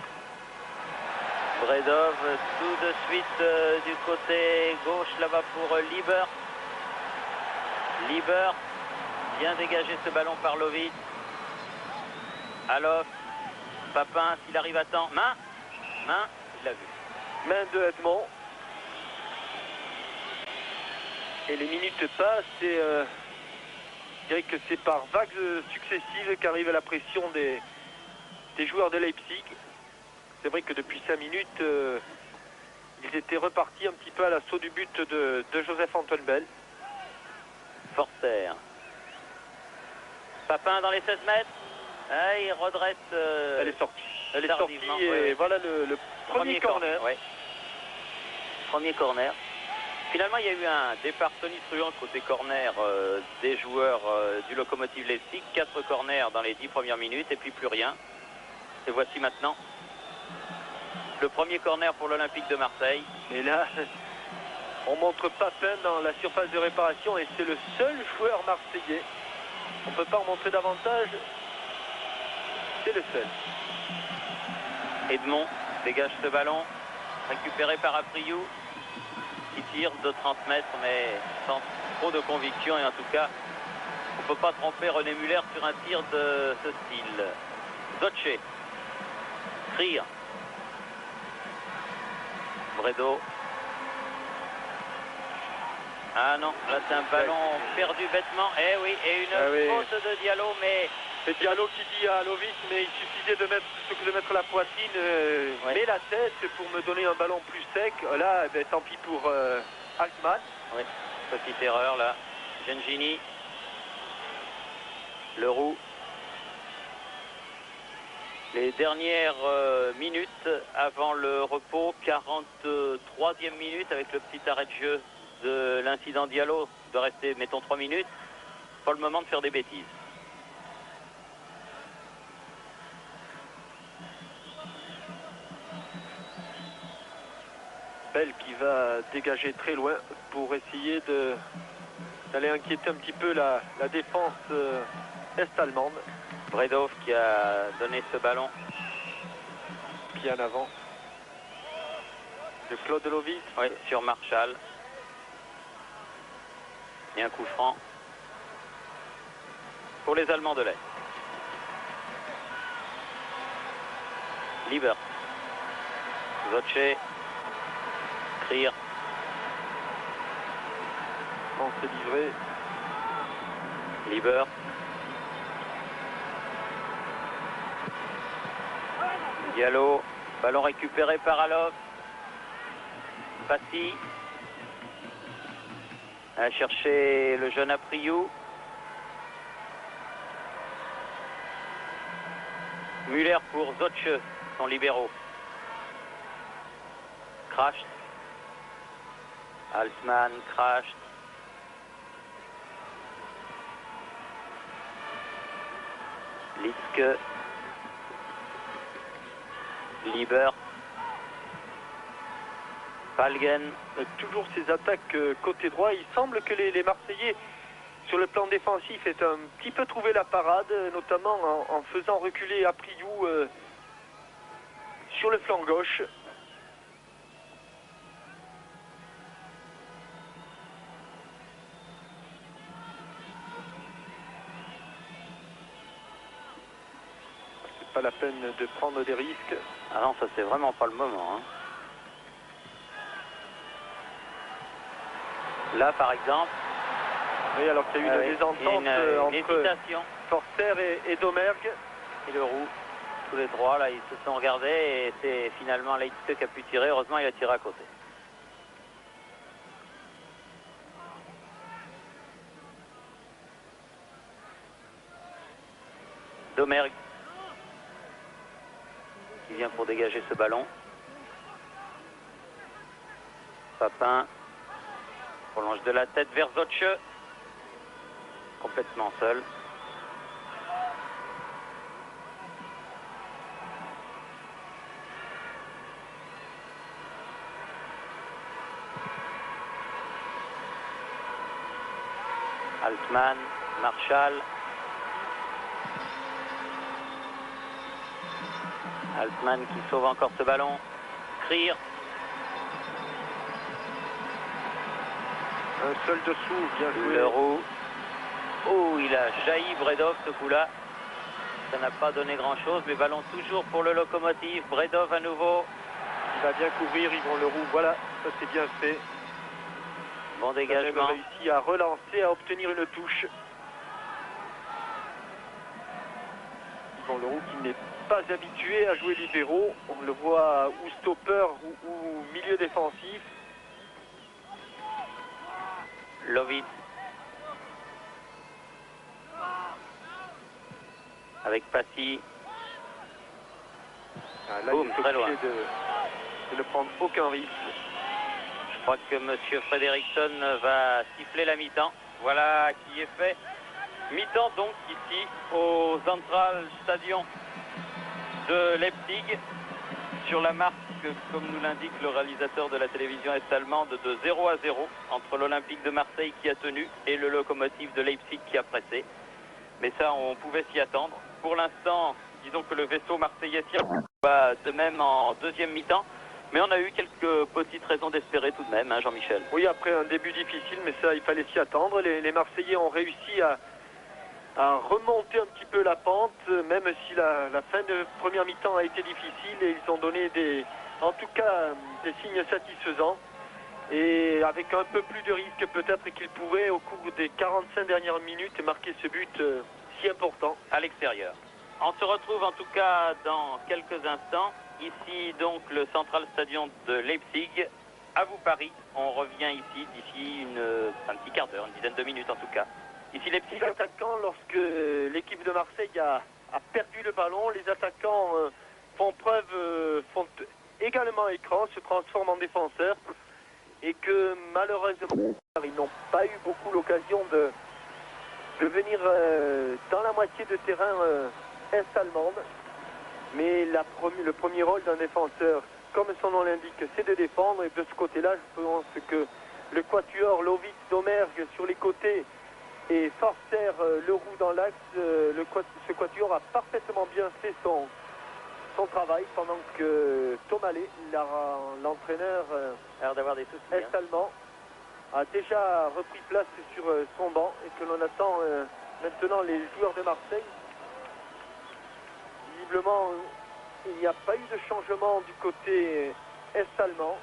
Bredov tout de suite du côté gauche là-bas pour Lieber. Lieber vient dégager ce ballon par Lovitz. Alof. Papin s'il arrive à temps. Main. Il l'a vu. Main de Edmond. Et les minutes passent et je dirais que c'est par vagues successives qu'arrive la pression des joueurs de Leipzig. C'est vrai que depuis 5 minutes, ils étaient repartis un petit peu à l'assaut du but de Joseph-Antoine Bell. Forster. Papin dans les 16 mètres. Ah, il redresse. Elle est sortie. Elle est sortie et voilà le premier corner. Ouais. Premier corner. Finalement, il y a eu un départ tonitruant côté corner des joueurs du Lokomotiv Leipzig. 4 corners dans les 10 premières minutes et puis plus rien. Et voici maintenant le premier corner pour l'Olympique de Marseille. Et là, on montre Papin dans la surface de réparation et c'est le seul joueur marseillais. On ne peut pas en montrer davantage. C'est le seul. Edmond dégage ce ballon, récupéré par Apriou. Qui tire de 30 mètres mais sans trop de conviction et en tout cas on ne peut pas tromper René Muller sur un tir de ce style. Zotche. Trier. Bredo. Ah non, là c'est un ballon perdu bêtement. Eh oui, et une faute de Diallo, mais... C'est Diallo qui dit à Lovitz, mais il suffisait de mettre, plutôt que de mettre la poitrine, mets la tête pour me donner un ballon plus sec. Là, eh bien, tant pis pour Altman. Oui, petite erreur là. Gengini. Leroux. Les dernières minutes avant le repos, 43e minute avec le petit arrêt de jeu de l'incident Diallo, de rester, mettons, 3 minutes. Pas le moment de faire des bêtises. Bell qui va dégager très loin pour essayer d'aller inquiéter un petit peu la défense est-allemande. Bredov qui a donné ce ballon. Pied en avant. De Claude Lovitz. Oui, sur Marshall. Et un coup franc pour les Allemands de l'Est. Lieber. Zotche. Trier. On s'est livré. Lieber. Diallo. Ballon récupéré par Alof. Passy. À chercher le jeune Apriou. Muller pour Zotche, son libéraux. Crash. Altman, Crash. Litzke. Lieber. Palgen. Toujours ces attaques côté droit. Il semble que les Marseillais, sur le plan défensif, aient un petit peu trouvé la parade, notamment en faisant reculer Apriou sur le flanc gauche. C'est pas la peine de prendre des risques. Ah non, ça c'est vraiment pas le moment. Hein. Là, par exemple. Oui, alors qu'il y a eu une désentente entre hésitation. Forster et Domergue. Et le roux. Tous les trois, là, ils se sont regardés et c'est finalement Leitke qui a pu tirer. Heureusement, il a tiré à côté. Domergue qui vient pour dégager ce ballon. Papin prolonge de la tête vers Zotche. Complètement seul. Altman, Marshall. Altman qui sauve encore ce ballon. Krier. Un seul dessous, bien joué. Leroux. Oh, il a jailli Bredov ce coup-là. Ça n'a pas donné grand-chose, mais ballon toujours pour le Lokomotiv. Bredov à nouveau. Il va bien couvrir Yvon Leroux. Voilà, ça c'est bien fait. Bon Il a dégagement. réussi à relancer, à obtenir une touche. Yvon Leroux qui n'est pas habitué à jouer libéraux. On le voit ou stopper ou milieu défensif. Lovitz. Avec Passy. Ah, là, Boum, il est très loin. obligé de ne prendre aucun risque. Je crois que M. Frederiksson va siffler la mi-temps. Voilà qui est fait. Mi-temps donc ici au Zentralstadion de Leipzig. Sur la marque, comme nous l'indique le réalisateur de la télévision est-allemande, de 0-0 entre l'Olympique de Marseille qui a tenu et le Lokomotiv de Leipzig qui a pressé. Mais ça, on pouvait s'y attendre. Pour l'instant, disons que le vaisseau marseillais va de même en deuxième mi-temps. Mais on a eu quelques petites raisons d'espérer tout de même, hein, Jean-Michel. Oui, après un début difficile, mais ça, il fallait s'y attendre. Les Marseillais ont réussi à remonter un petit peu la pente, même si la fin de première mi-temps a été difficile et ils ont donné en tout cas des signes satisfaisants. Et avec un peu plus de risque peut-être qu'ils pourraient au cours des 45 dernières minutes marquer ce but si important. À l'extérieur. On se retrouve en tout cas dans quelques instants. Ici donc le Central Stadion de Leipzig. À vous Paris. On revient ici d'ici un petit quart d'heure, une dizaine de minutes en tout cas. Ici Leipzig. Les attaquants, lorsque l'équipe de Marseille a perdu le ballon, les attaquants font également écran, se transforment en défenseurs. Et que malheureusement, ils n'ont pas eu beaucoup l'occasion de venir dans la moitié de terrain est-allemande. Mais le premier rôle d'un défenseur, comme son nom l'indique, c'est de défendre. Et de ce côté-là, je pense que le quatuor, Lovitz, Domergue sur les côtés et Forster, Leroux dans l'axe, ce quatuor a parfaitement bien fait son travail, pendant que Tomalé, l'entraîneur d'avoir des soucis, est-allemand, a déjà repris place sur son banc et que l'on attend maintenant les joueurs de Marseille. Visiblement, il n'y a pas eu de changement du côté est-allemand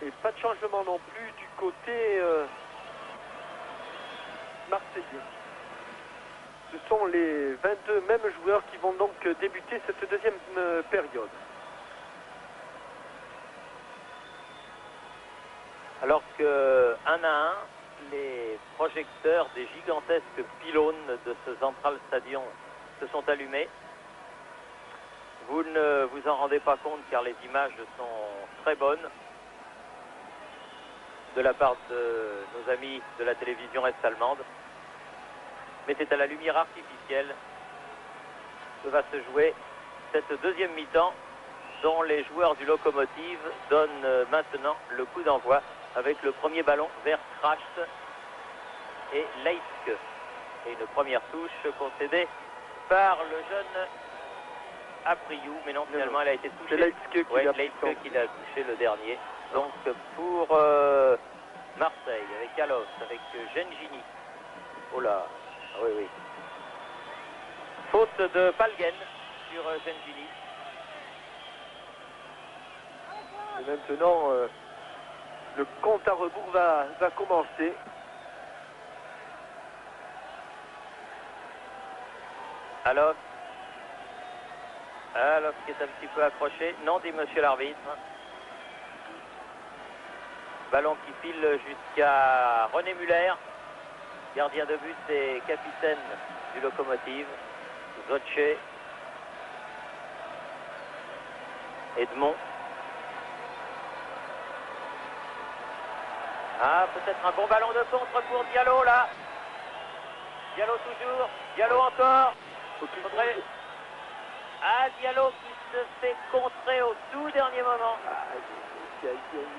et pas de changement non plus du côté marseillais. Ce sont les 22 mêmes joueurs qui vont donc débuter cette deuxième période. Alors que, un à un, les projecteurs des gigantesques pylônes de ce Central Stadion se sont allumés. Vous ne vous en rendez pas compte car les images sont très bonnes de la part de nos amis de la télévision est-allemande. Mais c'est à la lumière artificielle que va se jouer cette deuxième mi-temps dont les joueurs du Lokomotiv donnent maintenant le coup d'envoi avec le premier ballon vers Kracht et Leitzke. Et une première touche concédée par le jeune Apriou, mais non, finalement elle a été touchée. C'est Leitzke qui l'a touché le dernier. Donc pour Marseille, avec Alos, avec Gengini. Oh là, oui, oui. Faute de Palgen sur Gengini. Et maintenant, le compte à rebours va commencer. Alos qui est un petit peu accroché. Non, dit monsieur l'arbitre. Ballon qui file jusqu'à René Muller, gardien de but et capitaine du Locomotive. Zocce. Edmond. Ah, peut-être un bon ballon de contre pour Diallo là. Diallo toujours. Diallo encore. Contré. Ah, Diallo qui se fait contrer au tout dernier moment.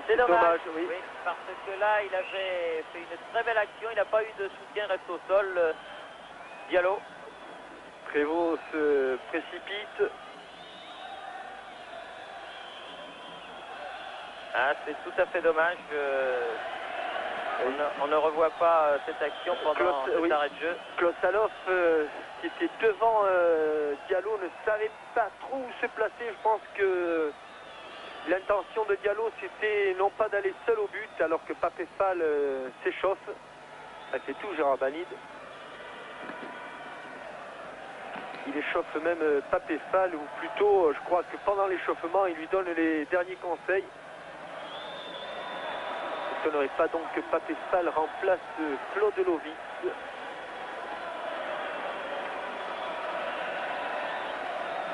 C'est dommage, oui. Parce que là, il avait fait une très belle action. Il n'a pas eu de soutien, reste au sol. Diallo. Prévost se précipite. Ah, c'est tout à fait dommage. On ne revoit pas cette action pendant cet arrêt de jeu. Klossalov, qui était devant Diallo, ne savait pas trop où se placer. Je pense que l'intention de Diallo, c'était non pas d'aller seul au but, alors que Papefal s'échauffe. Ça fait tout Gérard Banide. Il échauffe même Papefal, ou plutôt, je crois que pendant l'échauffement, il lui donne les derniers conseils. Il ne s'étonnerait pas donc que Papefal remplace Claude Lovitz.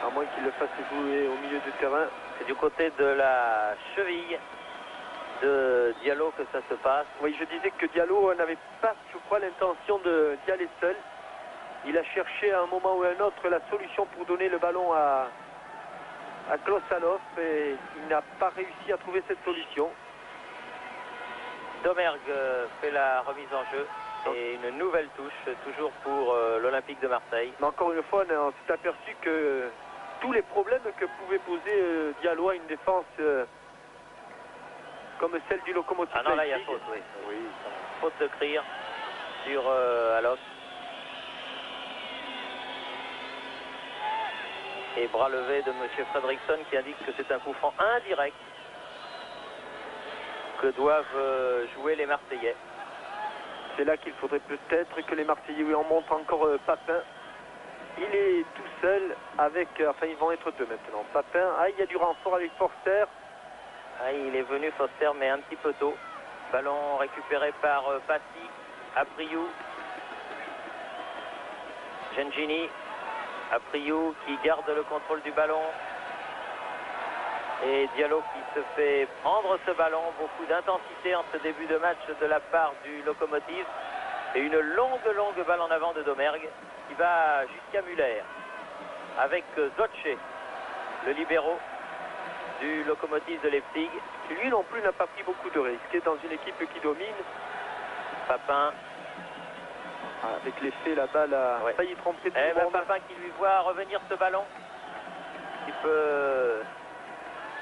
À moins qu'il le fasse jouer au milieu du terrain. C'est du côté de la cheville de Diallo que ça se passe. Oui, je disais que Diallo n'avait pas, je crois, l'intention d'y aller seul. Il a cherché à un moment ou à un autre la solution pour donner le ballon à Klossalov et il n'a pas réussi à trouver cette solution. Domergue fait la remise en jeu et une nouvelle touche, toujours pour l'Olympique de Marseille. Mais encore une fois, on s'est aperçu que tous les problèmes que pouvait poser Diallo à une défense comme celle du Locomotive. Ah non, là il y a faute, oui. Faute de Krier sur Alof. Et bras levé de M. Fredriksson qui indique que c'est un coup franc indirect que doivent jouer les Marseillais. C'est là qu'il faudrait peut-être que les Marseillais en montrent encore Papin. Il est tout seul avec... enfin, ils vont être deux maintenant. Papin, il y a du renfort avec Forster. Ah, il est venu Forster, mais un petit peu tôt. Ballon récupéré par Passy, Apriou. Gengini. Apriou qui garde le contrôle du ballon. Et Diallo qui se fait prendre ce ballon. Beaucoup d'intensité en ce début de match de la part du Locomotive. Et une longue balle en avant de Domergue qui va jusqu'à Muller. Avec Zocce, le libéro du Locomotive de Leipzig. Lui non plus n'a pas pris beaucoup de risques. Il est dans une équipe qui domine. Papin. Avec l'effet, la balle a failli tromper tout le monde. Papin qui lui voit revenir ce ballon. Qui peut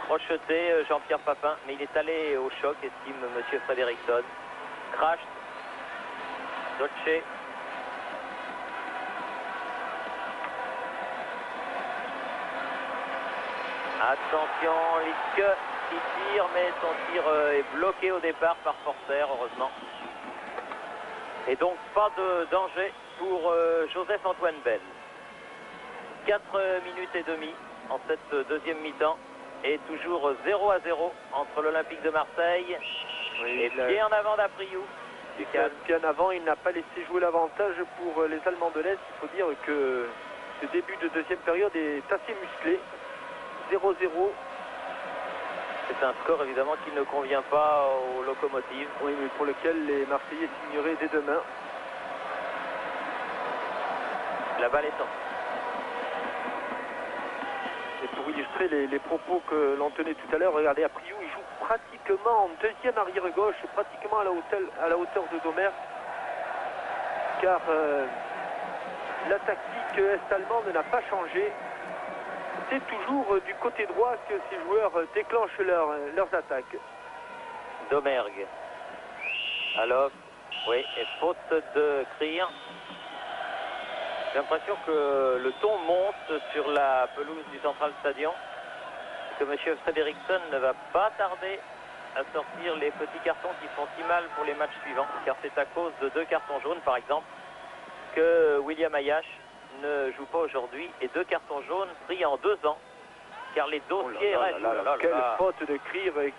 crocheter Jean-Pierre Papin, mais il est allé au choc, estime M. Fredriksson. Crash. Zocce. Attention, Liske qui tire, mais son tir est bloqué au départ par Forster, heureusement. Et donc pas de danger pour Joseph-Antoine Bell. 4 minutes et demie en cette deuxième mi-temps. Et toujours 0-0 entre l'Olympique de Marseille et bien en avant d'Apriou. Bien avant, il n'a pas laissé jouer l'avantage pour les Allemands de l'Est. Il faut dire que ce début de deuxième période est assez musclé. 0-0. C'est un score évidemment qui ne convient pas aux Locomotives. Oui, mais pour lequel les Marseillais signeraient dès demain. La balle est sortie. Et pour illustrer les propos que l'on tenait tout à l'heure, regardez, Apriou, il joue pratiquement en deuxième arrière-gauche, pratiquement à la hauteur de Domergue. Car la tactique est-allemande n'a pas changé. C'est toujours du côté droit que ces joueurs déclenchent leurs attaques. Domergue. Alors, oui, et faute de Krier. J'ai l'impression que le ton monte sur la pelouse du Central Stadion. Que M. Fredriksson ne va pas tarder à sortir les petits cartons qui font si mal pour les matchs suivants. Car c'est à cause de 2 cartons jaunes, par exemple, que William Ayash ne joue pas aujourd'hui. Et 2 cartons jaunes pris en 2 ans. Car les dossiers restent. Quelle faute de Krier.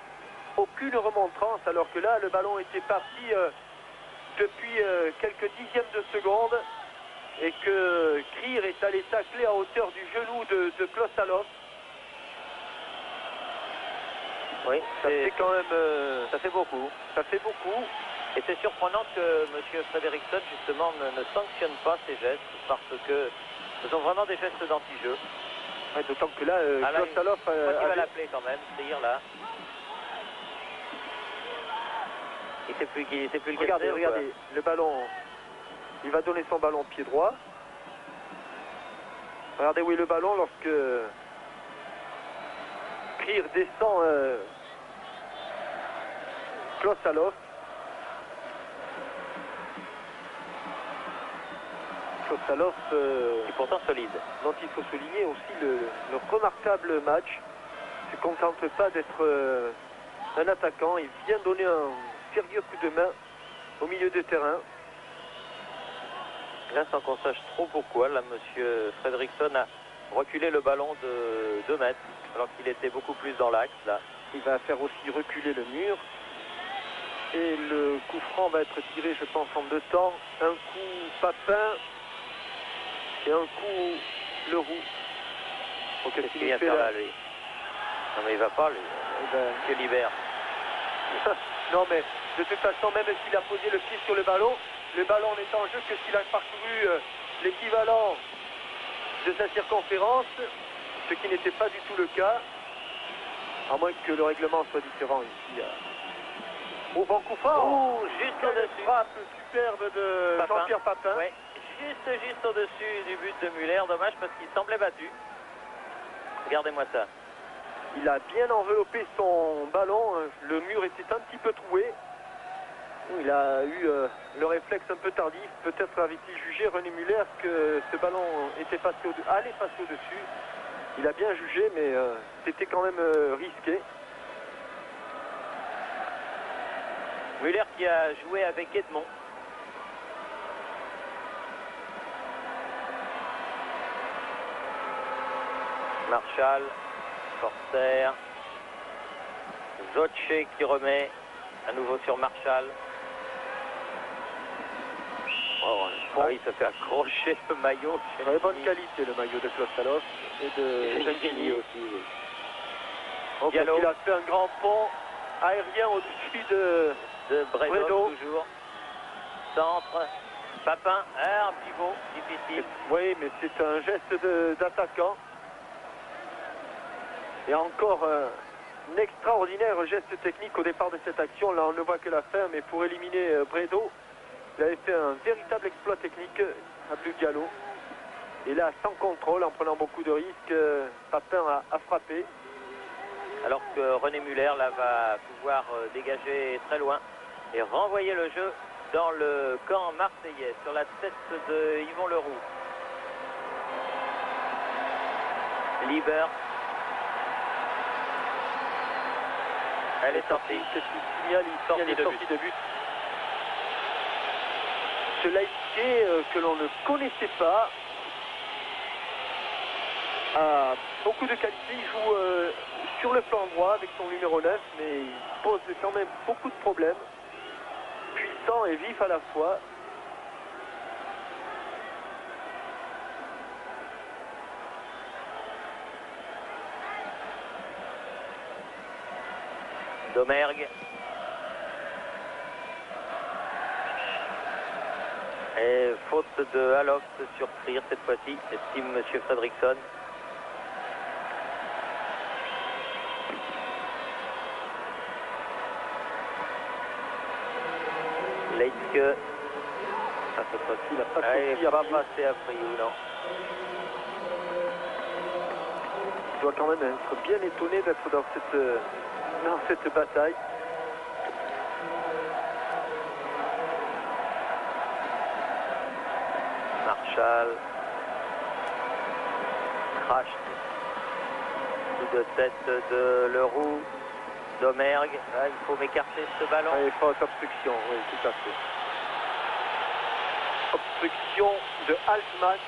Aucune remontrance, alors que là, le ballon était parti depuis quelques dixièmes de seconde. et que Krier est allé tacler à hauteur du genou de Klossalov. Oui, Ça fait quand même... ça fait beaucoup. Ça fait beaucoup. Et c'est surprenant que M. Fredriksson, justement, ne sanctionne pas ces gestes, parce que ce sont vraiment des gestes d'anti-jeu. Ouais, d'autant que là, Klossalov... Je crois qu'il va l'appeler quand même, Krier, là. Il ne sait plus le Regardez, casser, regardez, le ballon, il va donner son ballon pied droit. Regardez où est le ballon lorsque Krier descend Klossalov. Klossalov, qui est pourtant solide. dont il faut souligner aussi le remarquable match. Il ne se contente pas d'être un attaquant, il vient donner un sérieux coup de main au milieu de terrain. Là, sans qu'on sache trop pourquoi, là, M. Fredriksson a reculé le ballon de 2 mètres, alors qu'il était beaucoup plus dans l'axe, là. Il va faire aussi reculer le mur. Et le coup franc va être tiré, je pense, en 2 temps. Un coup Papin et un coup Leroux. Donc, Qu'est-ce qu'il vient faire là, lui? Non, mais il va pas, lui. Ben... Que libère. Non, mais de toute façon, même s'il a posé le pied sur le ballon n'est en jeu que s'il a parcouru l'équivalent de sa circonférence, ce qui n'était pas du tout le cas, à moins que le règlement soit différent ici. Au bon coup franc. Oh, juste au-dessus. Frappe superbe de Jean-Pierre Papin. Ouais, juste au-dessus du but de Muller. Dommage parce qu'il semblait battu. Regardez-moi ça. Il a bien enveloppé son ballon. Le mur était un petit peu troué. Il a eu le réflexe un peu tardif. Peut-être avait-il jugé, René Muller, que ce ballon allait passer au-dessus. Il a bien jugé, mais c'était quand même risqué. Muller qui a joué avec Edmond. Marshall, Corsair, Zotche qui remet à nouveau sur Marshall. Oh, ah oui, ça fait accrocher le maillot. Très bonne qualité le maillot de Klossalov et de Gengini aussi. Oui. Donc il a fait un grand pont aérien au-dessus de Bredo toujours. Centre. Papin, un pivot difficile. Oui, mais c'est un geste d'attaquant. Et encore un extraordinaire geste technique au départ de cette action. Là, on ne voit que la fin, mais pour éliminer Bredo, il avait fait un véritable exploit technique à Bugalo. Et là, sans contrôle, en prenant beaucoup de risques, Papin a frappé. Alors que René Muller là, va pouvoir dégager très loin et renvoyer le jeu dans le camp marseillais sur la tête de Yvon Leroux. Lieber. Elle est sortie. C'est ce signal, il est sorti de but. Ce Leipzig que l'on ne connaissait pas a beaucoup de qualité. Il joue sur le flanc droit avec son numéro 9, mais il pose quand même beaucoup de problèmes. Puissant et vif à la fois. Domergue. Et faute de Haloft sur Krier cette fois-ci, estime M. Fredriksson. Leitke. Ah, cette fois-ci, il n'a pas passé à Friou, non. Il doit quand même être bien étonné d'être dans cette bataille. Marshall. Crash. Coup de tête de Leroux. Domergue. Là, il faut m'écarter ce ballon. Il faut obstruction, oui, tout à fait. Obstruction de Altman.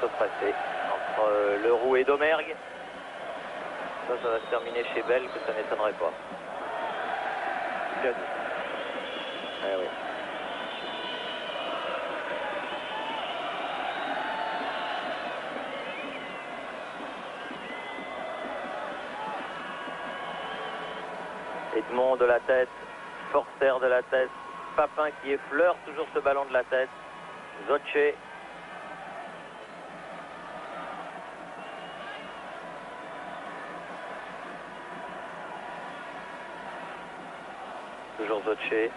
se presser entre Leroux et Domergue. Ça va se terminer chez Bell, que ça n'étonnerait pas. Bien. Eh oui. Edmond de la tête, Forster de la tête, Papin qui effleure toujours ce ballon de la tête, Zoche. Toujours Zoche.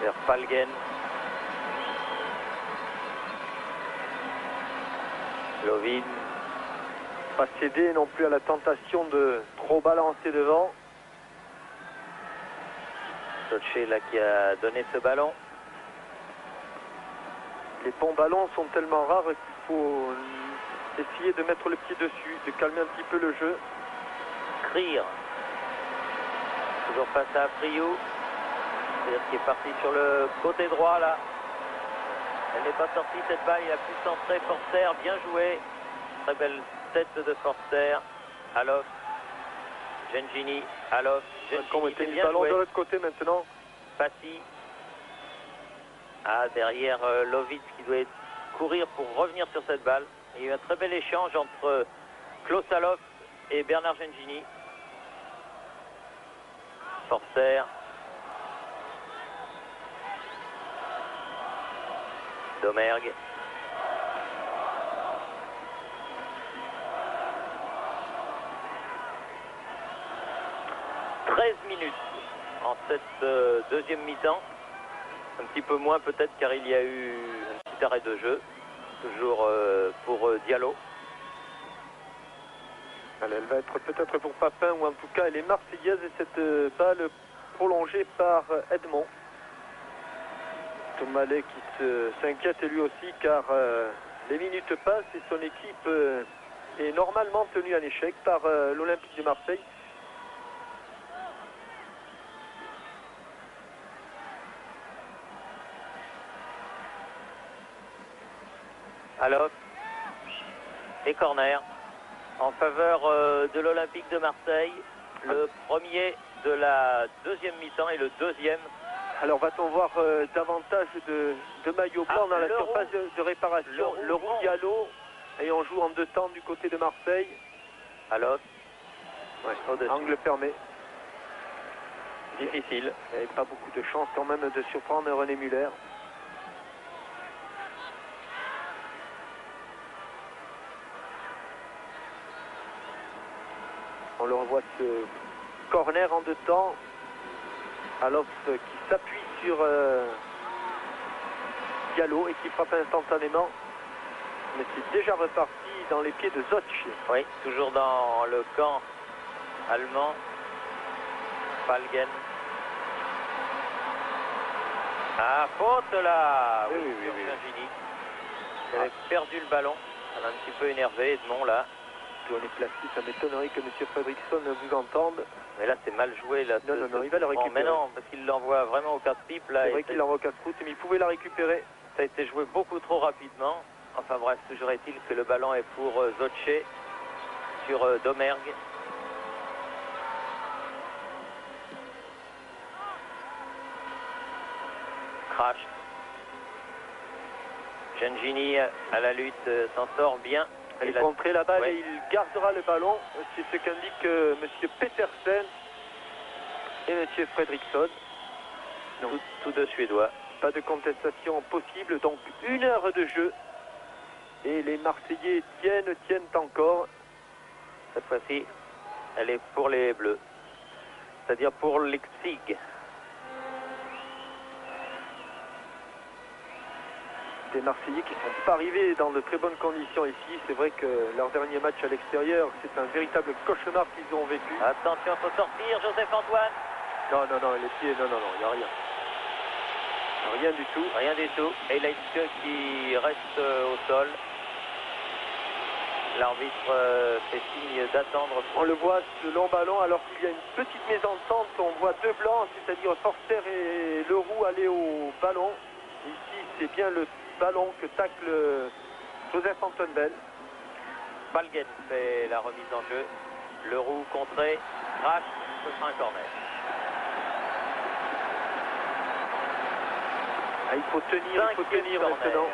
Vers Falgen. Lovin. Pas céder non plus à la tentation de trop balancer devant. Zoche là qui a donné ce ballon. Les bons ballons sont tellement rares qu'il faut essayer de mettre le pied dessus, de calmer un petit peu le jeu. Krier. Toujours face à Priou. C'est-à-dire qu'il est parti sur le côté droit là. Elle n'est pas sortie cette balle, il a pu centrer Forster, bien joué. Très belle tête de Forster. Alof. Gengini. Alof. On mettait le ballon de l'autre côté maintenant. Passy. Ah, derrière Lovitz qui doit courir pour revenir sur cette balle. Il y a eu un très bel échange entre Klaus Alof et Bernard Gengini. Forster. Domergue. « 13 minutes en cette deuxième mi-temps. Un petit peu moins peut-être car il y a eu un petit arrêt de jeu. Toujours pour Diallo. Elle va être peut-être pour Papin ou en tout cas elle est marseillaise et cette balle prolongée par Edmond. Tomalet qui s'inquiète lui aussi car les minutes passent et son équipe est normalement tenue en échec par l'Olympique de Marseille. Alors, et corner en faveur de l'Olympique de Marseille. Le premier de la deuxième mi-temps et le deuxième. Alors va-t-on voir davantage de maillots blancs dans la surface de réparation. Leroux Diallo et on joue en deux temps du côté de Marseille. Alors, ouais, angle fermé. Difficile. Il n'y avait pas beaucoup de chance quand même de surprendre René Muller. On le revoit ce corner en deux temps. Alof qui s'appuie sur Diallo et qui frappe instantanément. Mais c'est déjà reparti dans les pieds de Zoche. Oui, toujours dans le camp allemand. Falgen. Ah, faute là. Oui. Virginie. Il avait perdu le ballon. Ça m'a un petit peu énervé, Edmond là. On est placé, ça m'étonnerait que M. Fredriksson vous entende. Mais là c'est mal joué là. Non, il va la récupérer. Mais non, parce qu'il l'envoie vraiment au casse-pipe là. C'est vrai qu'il l'envoie au casse-croûte, mais il pouvait la récupérer. Ça a été joué beaucoup trop rapidement. Enfin bref, toujours est-il que le ballon est pour Zoche sur Domergue. Crash. Gengini à la lutte s'en sort bien. Il a contré la balle et il gardera le ballon. C'est ce qu'indiquent M. Petersen et M. Fredriksson. Tous deux Suédois. Pas de contestation possible, donc 1 heure de jeu. Et les Marseillais tiennent encore. Cette fois-ci, elle est pour les Bleus. C'est-à-dire pour Leipzig. Des Marseillais qui ne sont pas arrivés dans de très bonnes conditions ici. C'est vrai que leur dernier match à l'extérieur, c'est un véritable cauchemar qu'ils ont vécu. Attention, il faut sortir, Joseph Antoine. Non, les pieds, non, il n'y a rien. Rien du tout. Rien du tout. Et Leitke qui reste au sol. L'arbitre fait signe d'attendre. On le voit, ce long ballon, alors qu'il y a une petite mésentente. On voit deux blancs, c'est-à-dire Forster et Leroux aller au ballon. Ici, c'est bien le ballon que tacle Joseph Antoine Bell. Palgen fait la remise en jeu. Leroux contré, crash, ce sera un corner. Ah, il faut tenir maintenant.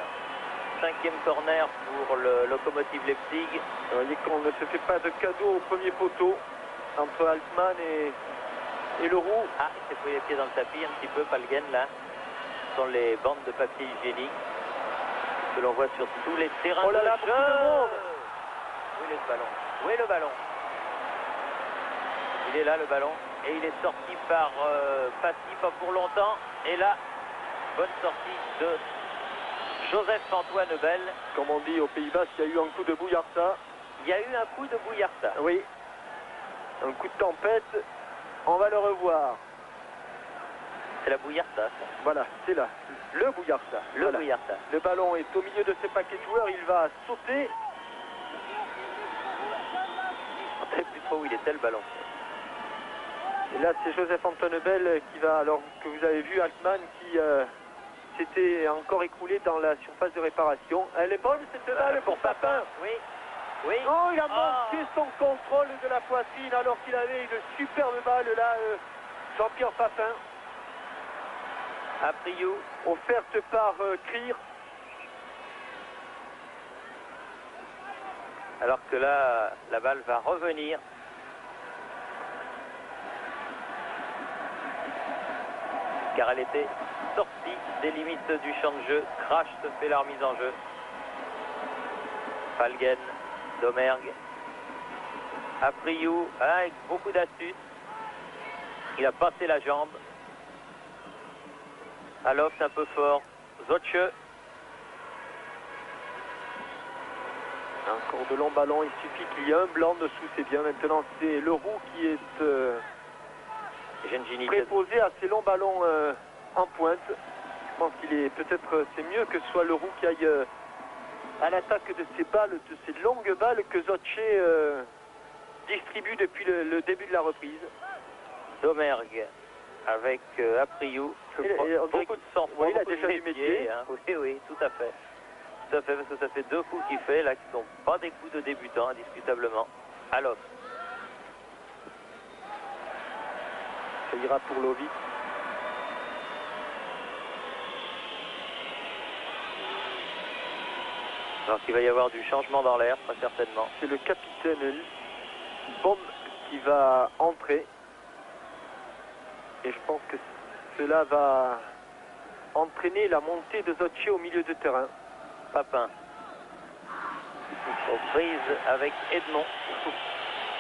Cinquième corner pour le Lokomotiv Leipzig. Vous voyez qu'on ne se fait pas de cadeau au premier poteau entre Altman et Leroux. Ah, il s'est pris les pieds dans le tapis un petit peu, Palgen là. Ce sont les bandes de papier hygiénique que l'on voit sur tous les terrains de jeu. Beaucoup de monde. Où est le ballon? Où est le ballon? Il est là le ballon et il est sorti par Passy, pas pour longtemps. Et là, bonne sortie de Joseph-Antoine Bell. Comme on dit au Pays Basque, il y a eu un coup de bouillarta. Il y a eu un coup de bouillarta. Oui, un coup de tempête. On va le revoir. C'est la bouillarta, ça. Voilà, c'est là, le bouillarta. Le bouillarta. Le ballon est au milieu de ses paquets de joueurs, il va sauter. On ne sait plus trop où il était le ballon. Et là, c'est Joseph-Antoine Bell qui va, alors que vous avez vu Altman qui s'était encore écroulé dans la surface de réparation. Elle est bonne cette balle pour Papin. Oui, oui. Oh, il a manqué son contrôle de la poitrine alors qu'il avait une superbe balle là, Jean-Pierre Papin. Apriou. Offerte par Krier. Alors que là, la balle va revenir. Car elle était sortie des limites du champ de jeu. Crash se fait la remise en jeu. Falgen, Domergue, Apriou, avec beaucoup d'astuces. Il a passé la jambe. Aloft un peu fort. Zotche. Encore de longs ballons, il suffit qu'il y ait un blanc dessous, c'est bien. Maintenant, c'est Leroux qui est préposé à ces longs ballons en pointe. Je pense qu'il est peut-être, c'est mieux que ce soit Leroux qui aille à l'attaque de ces balles, de ces longues balles que Zotche distribue depuis le début de la reprise. Domergue avec Apriou. Beaucoup de sang-froid, il a déjà du métier. Hein. Oui, oui, tout à fait. Tout à fait, parce que ça fait deux coups qu'il fait, là, qui ne sont pas des coups de débutant, indiscutablement. Alors. Ça ira pour Lovitz. Alors qu'il va y avoir du changement dans l'air, très certainement. C'est le capitaine Baum qui va entrer. Et je pense que cela va entraîner la montée de Zotche au milieu de terrain. Papin. Aux prises avec Edmond.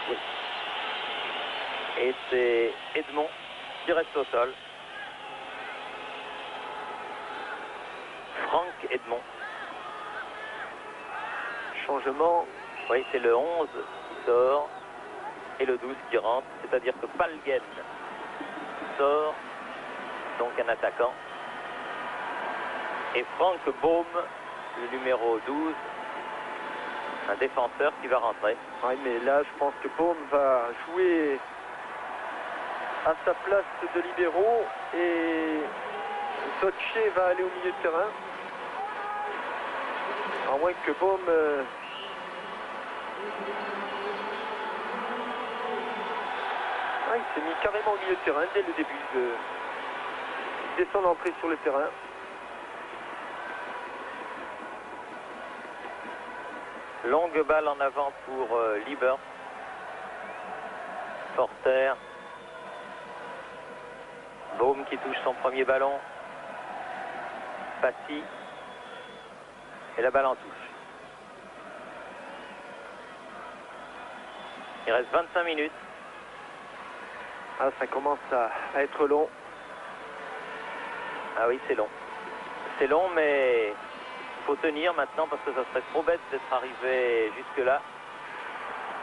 Oui. Et c'est Edmond qui reste au sol. Franck Edmond. Changement. Oui, c'est le 11 qui sort et le 12 qui rentre. C'est-à-dire que Palgen sort, donc un attaquant. Et Franck Baum, le numéro 12, un défenseur qui va rentrer. Oui, mais là, je pense que Baum va jouer à sa place de libéraux et Zotche va aller au milieu de terrain. À moins que Baum... il s'est mis carrément au milieu de terrain dès le début dès son entrée sur le terrain. Longue balle en avant pour Lieber. Forster. Baum qui touche son premier ballon. Passy. Et la balle en touche. Il reste 25 minutes. Ah, ça commence à être long. Ah oui, c'est long. C'est long, mais il faut tenir maintenant parce que ça serait trop bête d'être arrivé jusque-là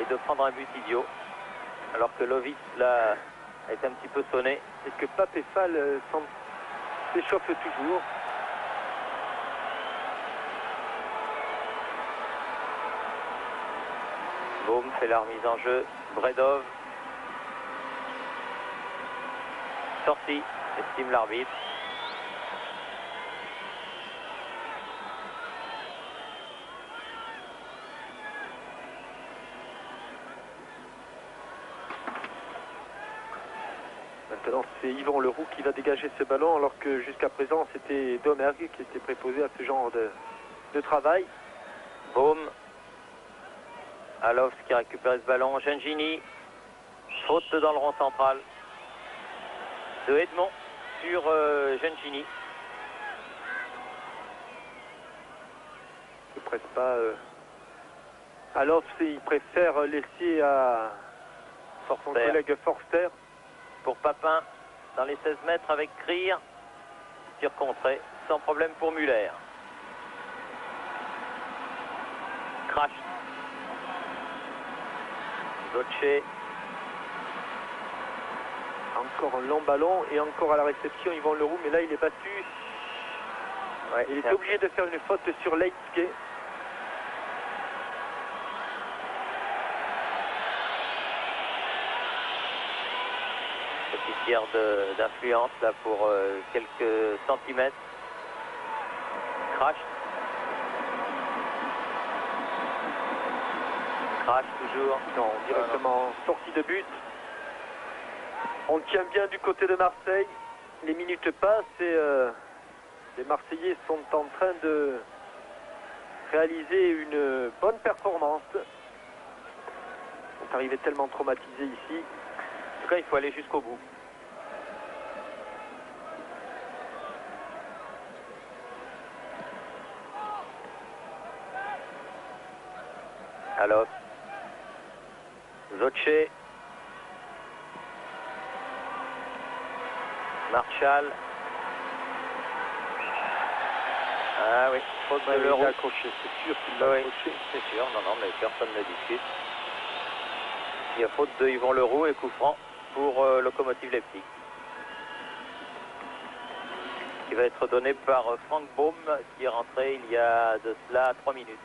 et de prendre un but idiot. Alors que Lovitz, là, a été un petit peu sonné. Est-ce que Pape et Fall s'échauffent toujours? fait la remise en jeu. Bredov. Sortie, estime l'arbitre. Maintenant, c'est Yvon Leroux qui va dégager ce ballon, alors que jusqu'à présent, c'était Domergue qui était préposé à ce genre de travail. Boum. Alof qui récupère ce ballon. Gengini. Faute dans le rond central de Edmond sur Gengini. Il ne presse pas. Alof, il préfère laisser à son collègue Forster. Pour Papin, dans les 16 mètres avec Krier. Tir contré, sans problème pour Muller. Crash. Zotche. Encore un long ballon et encore à la réception Yvon Leroux, mais là il est battu. Ouais, il est obligé de faire une faute sur Leitske. Petit tir d'influence là pour quelques centimètres. Crash. Crash toujours. Non, directement sortie de but. On tient bien du côté de Marseille. Les minutes passent et les Marseillais sont en train de réaliser une bonne performance. Ils sont arrivés tellement traumatisés ici. En tout cas, il faut aller jusqu'au bout. Alors, Zotche. Marshall. Ah oui, faute de Leroux. Il a accroché, c'est sûr qu'il l'a accroché. C'est sûr, non, mais personne ne discute. Il y a faute de Yvon Leroux et coup franc pour Lokomotiv Leipzig. Qui va être donné par Frank Baum, qui est rentré il y a de cela 3 minutes.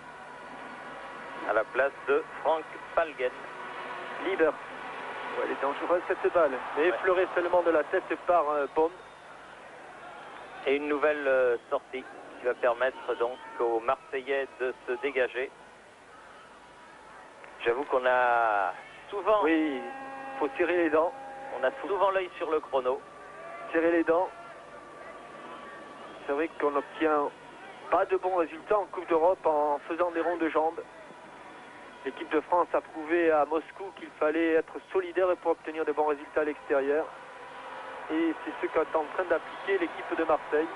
À la place de Frank Palgen. Liber. Ouais, elle est dangereuse cette balle, mais effleurée seulement de la tête par Baum. Et une nouvelle sortie qui va permettre donc aux Marseillais de se dégager. J'avoue qu'on a souvent... Oui, il faut tirer les dents. On a souvent l'œil sur le chrono. Tirer les dents. C'est vrai qu'on n'obtient pas de bons résultats en Coupe d'Europe en faisant des ronds de jambes. L'équipe de France a prouvé à Moscou qu'il fallait être solidaire pour obtenir de bons résultats à l'extérieur. Et c'est ce qu'est en train d'appliquer l'équipe de Marseille.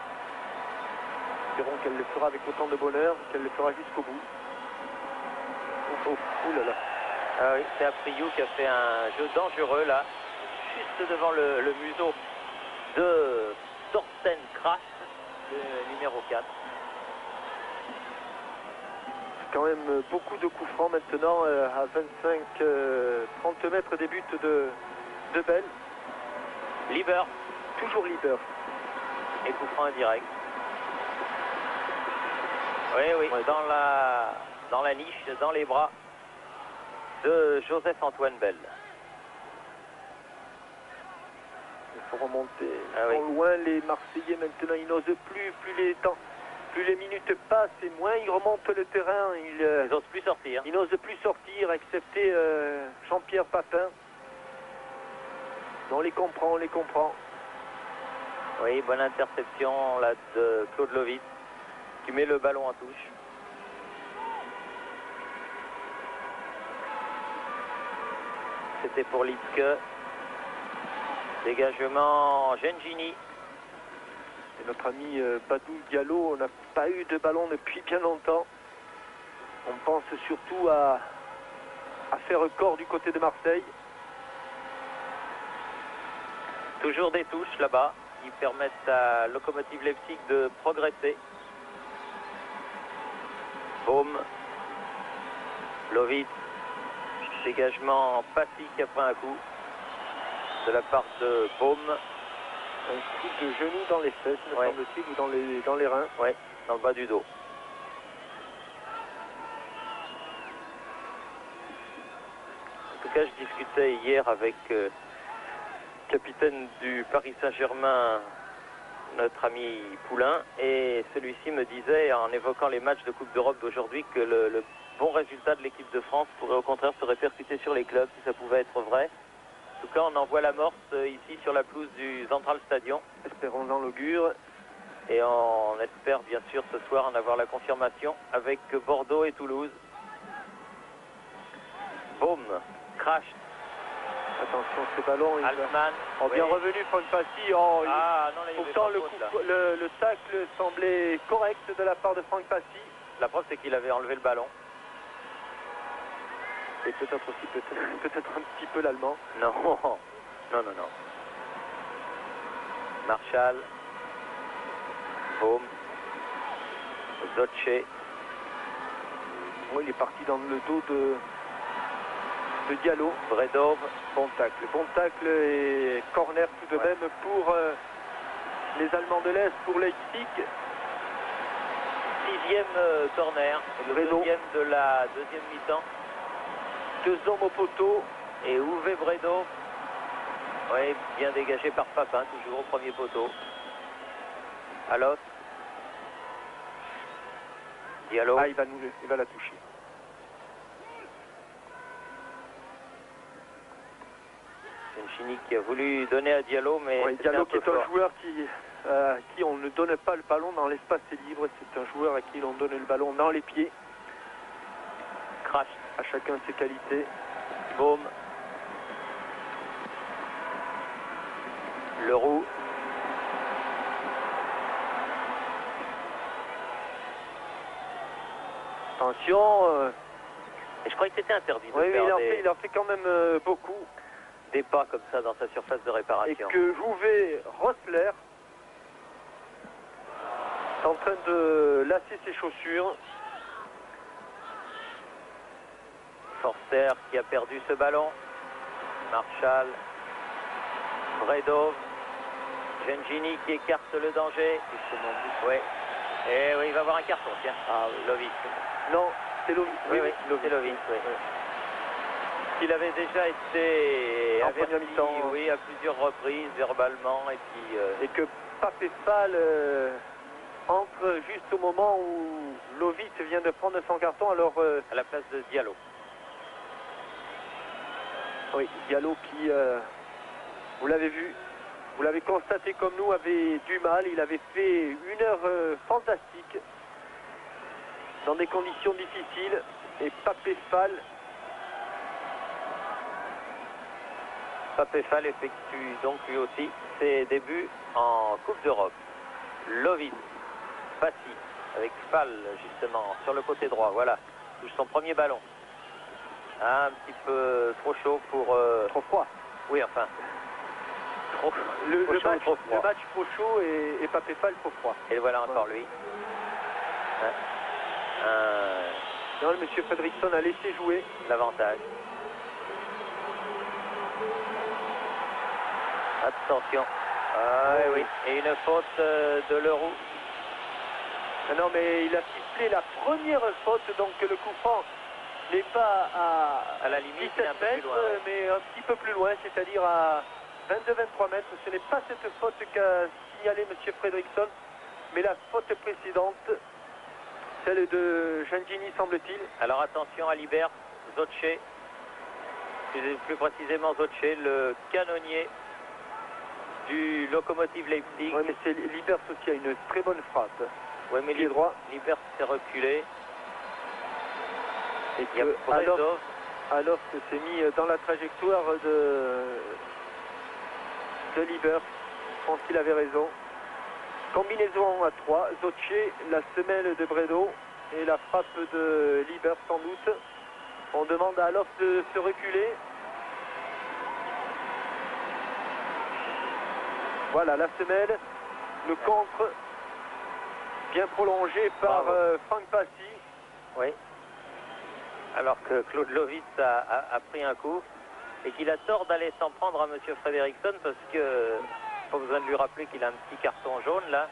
Espérons qu'elle le fera avec autant de bonheur, qu'elle le fera jusqu'au bout. Oh là là. Ah oui, c'est Apriou qui a fait un jeu dangereux là, juste devant le museau de Thorsten Kraft, le numéro 4. Quand même beaucoup de coups francs maintenant à 25-30 mètres des buts de Bell. Liber. Toujours Liber. Et coup franc indirect. Oui, ouais, dans la niche, dans les bras de Joseph-Antoine Bell. Il faut remonter. Ils sont loin les Marseillais maintenant, ils n'osent plus plus les minutes passent et moins ils remontent le terrain. Ils n'osent plus sortir. Ils n'osent plus sortir, excepté Jean-Pierre Papin. On les comprend, on les comprend. Oui, bonne interception là de Claude Lovitz qui met le ballon en touche. C'était pour Lipke. Dégagement Gengini. Et notre ami Badou Diallo, on n'a pas eu de ballon depuis bien longtemps. On pense surtout à faire corps du côté de Marseille. Toujours des touches là-bas qui permettent à Lokomotiv Leipzig de progresser. Baum. Lovitz. Dégagement Patrick après un coup de la part de Baum. Un coup de genou dans les fesses, me semble-t-il, ou dans les reins. Oui, dans le bas du dos. tout cas, je discutais hier avec le capitaine du Paris Saint-Germain, notre ami Poulain, et celui-ci me disait, en évoquant les matchs de Coupe d'Europe d'aujourd'hui, que le bon résultat de l'équipe de France pourrait au contraire se répercuter sur les clubs, si ça pouvait être vrai. En tout cas, on en voit l'amorce ici sur la pelouse du Central Stadion. Espérons dans l'augure. Et on espère bien sûr ce soir en avoir la confirmation avec Bordeaux et Toulouse. Boum, crash. Attention, ce ballon. Altman. Oh, bien revenu, Franck Passy. Oh, ah non, là, il y avait pourtant, pas faute, le tacle semblait correct de la part de Franck Passy. La preuve, c'est qu'il avait enlevé le ballon. Et peut-être aussi, peut-être un petit peu l'allemand. Non, non, non, non. Marshall. Boum. Zocce. Oui, il est parti dans le dos de Diallo. Bredov. Bon tacle. Bon tacle et corner tout de même pour les Allemands de l'Est, pour Leipzig. 6e corner. Le deuxième de la deuxième mi-temps. 2 hommes au poteau. Et Uwe Bredov. Oui, bien dégagé par Papin, toujours au premier poteau. Alos. Diallo. Ah, il va la toucher. Gensini qui a voulu donner à Diallo, mais oui, Diallo qui est un joueur à qui on ne donne pas le ballon dans l'espace libre. C'est un joueur à qui l'on donne le ballon dans les pieds. Crash. À chacun ses qualités. Boum. Leroux. Attention. Et je croyais que c'était interdit de oui, faire il en fait quand même beaucoup. Des pas comme ça dans sa surface de réparation. Et que Jouvet Rossler est en train de lasser ses chaussures. Forster qui a perdu ce ballon. Marshall. Bredov. Gengini qui écarte le danger. Oui. Et oui, il va avoir un carton, tiens. Ah, Lovic. Non, c'est Lovic. Oui, c'est Lovic, oui. Il avait déjà été averti, oui, à plusieurs reprises, verbalement, et puis... Et que Papé-Fall entre juste au moment où Lovic vient de prendre son carton, alors... à la place de Diallo. Oui, Diallo qui, vous l'avez vu, vous l'avez constaté comme nous, avait du mal. Il avait fait une heure fantastique, dans des conditions difficiles, et Papé-Fall... Papé-Fall effectue donc lui aussi ses débuts en Coupe d'Europe. Lovic, Passy, avec Fall justement sur le côté droit, voilà, touche son premier ballon. Un petit peu trop chaud pour... Trop froid. Oui, enfin, le match trop chaud et Papé-Fall trop froid. Et voilà encore lui. Non, le monsieur Fredriksson a laissé jouer. L'avantage. Attention. Ah oui. Et une faute de Leroux. Non, mais il a sifflé la première faute, donc le coup franc n'est pas à la limite, 17 un peu mètres, plus loin, mais un petit peu plus loin, c'est-à-dire à 22-23 mètres. Ce n'est pas cette faute qu'a signalé M. Fredriksson, mais la faute précédente, celle de Gengini, semble-t-il. Alors attention à Libert, Zocce, plus précisément Zocce, le canonnier du Lokomotiv Leipzig. Oui, mais c'est Libert aussi a une très bonne frappe. Oui, mais Libert s'est reculé. Et que Aloft s'est mis dans la trajectoire de Libert. Je pense qu'il avait raison. Combinaison à 3. Zocce, la semelle de Bredo et la frappe de Libert sans doute. On demande à Aloft de se reculer. Voilà la semelle. Le contre bien prolongé par Franck Passy. Oui. Alors que Claude Lovic a pris un coup et qu'il a tort d'aller s'en prendre à M. Fredriksson parce que pas besoin de lui rappeler qu'il a un petit carton jaune là.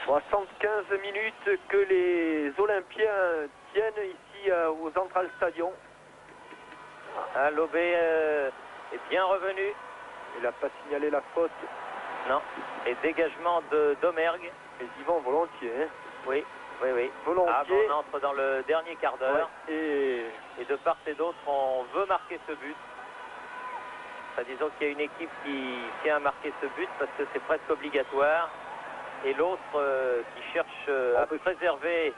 75 minutes que les Olympiens tiennent ici au Central Stadion. Ah, Lobé est bien revenu. Il n'a pas signalé la faute. Non. Et dégagement de Domergue. Mais ils y vont volontiers. Hein. Oui, oui, oui. Volontiers. Ah, bon, on entre dans le dernier quart d'heure. Ouais. Et de part et d'autre, on veut marquer ce but. Enfin, disons qu'il y a une équipe qui tient à marquer ce but parce que c'est presque obligatoire. Et l'autre qui cherche à préserver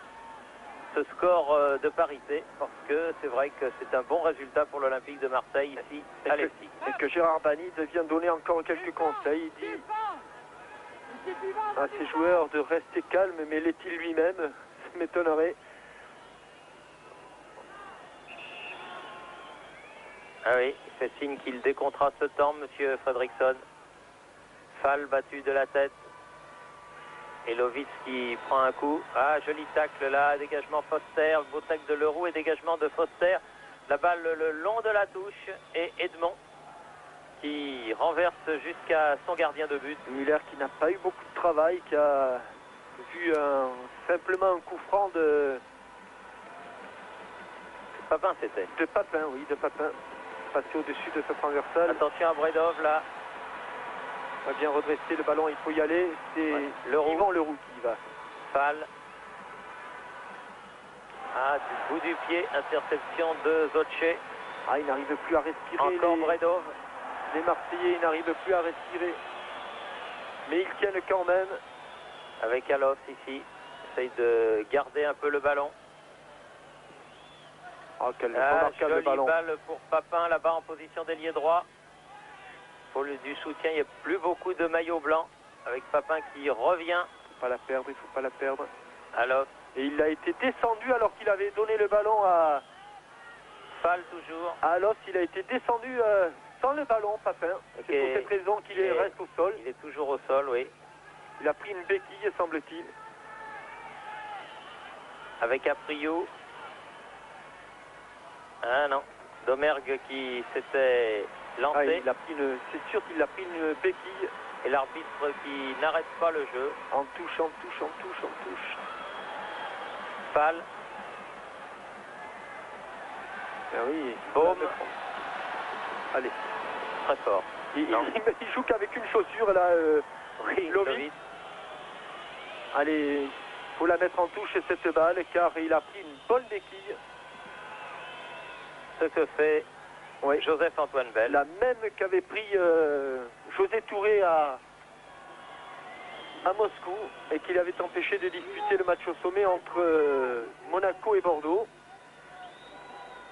ce score de parité, parce que c'est vrai que c'est un bon résultat pour l'Olympique de Marseille ici à Leipzig. Et que Gérard Banide vient donner encore quelques conseils. Il dit à ses joueurs de rester calmes, mais l'est-il lui-même? Ça m'étonnerait. Ah oui, il fait signe qu'il décomptera ce temps, monsieur Fredriksson. Fall battu de la tête. Et Lovitz qui prend un coup. Ah, joli tacle là, dégagement Foster, beau tacle de Leroux et dégagement de Foster. La balle le long de la touche et Edmond qui renverse jusqu'à son gardien de but. Muller qui n'a pas eu beaucoup de travail, qui a vu simplement un coup franc de Papin, c'était. De Papin, oui, de Papin. Passé au-dessus de sa transversale. Attention à Bredov là. On va bien redresser le ballon, il faut y aller. C'est Yvan Leroux qui y va. Fall. Ah, du bout du pied, interception de Zotche. Ah, il n'arrive plus à respirer. Encore Bredov. Les Marseillais n'arrivent plus à respirer. Mais ils tiennent quand même. Avec Alof ici. Essaye de garder un peu le ballon. Oh, quel remarquable ballon. Balle pour Papin là-bas en position d'ailier droit. Pour du soutien, il n'y a plus beaucoup de maillots blancs. Avec Papin qui revient. Il ne faut pas la perdre, il ne faut pas la perdre. Alof. Et il a été descendu alors qu'il avait donné le ballon à Fall toujours. À Alof, il a été descendu sans le ballon, Papin. C'est pour cette raison qu'il reste au sol. Il est toujours au sol, oui. Il a pris une béquille, semble-t-il. Avec Aprio. Ah non. Domergue qui s'était lancé. Ah, c'est sûr qu'il a pris une béquille. Et l'arbitre qui n'arrête pas le jeu. En touche, en touche, en touche, en touche. Fall. Ah oui. Baume. Allez. Très fort. Il joue qu'avec une chaussure là, Lovitz. Allez, il faut la mettre en touche cette balle car il a pris une bonne béquille. Ce que fait Joseph-Antoine Bell. La même qu'avait pris José Touré à Moscou et qu'il avait empêché de disputer le match au sommet entre Monaco et Bordeaux.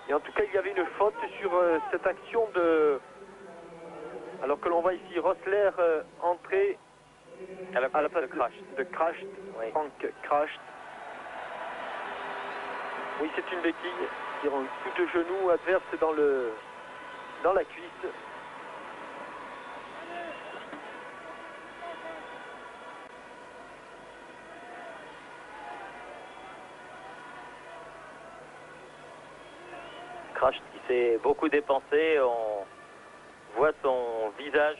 Et en tout cas, il y avait une faute sur cette action de... Alors que l'on voit ici Rossler entrer à la place de Cracht, oui. Frank Cracht. Oui, c'est une béquille qui rend un coup de genou adverse dans la cuisse. Cracht qui s'est beaucoup dépensé, on voit son visage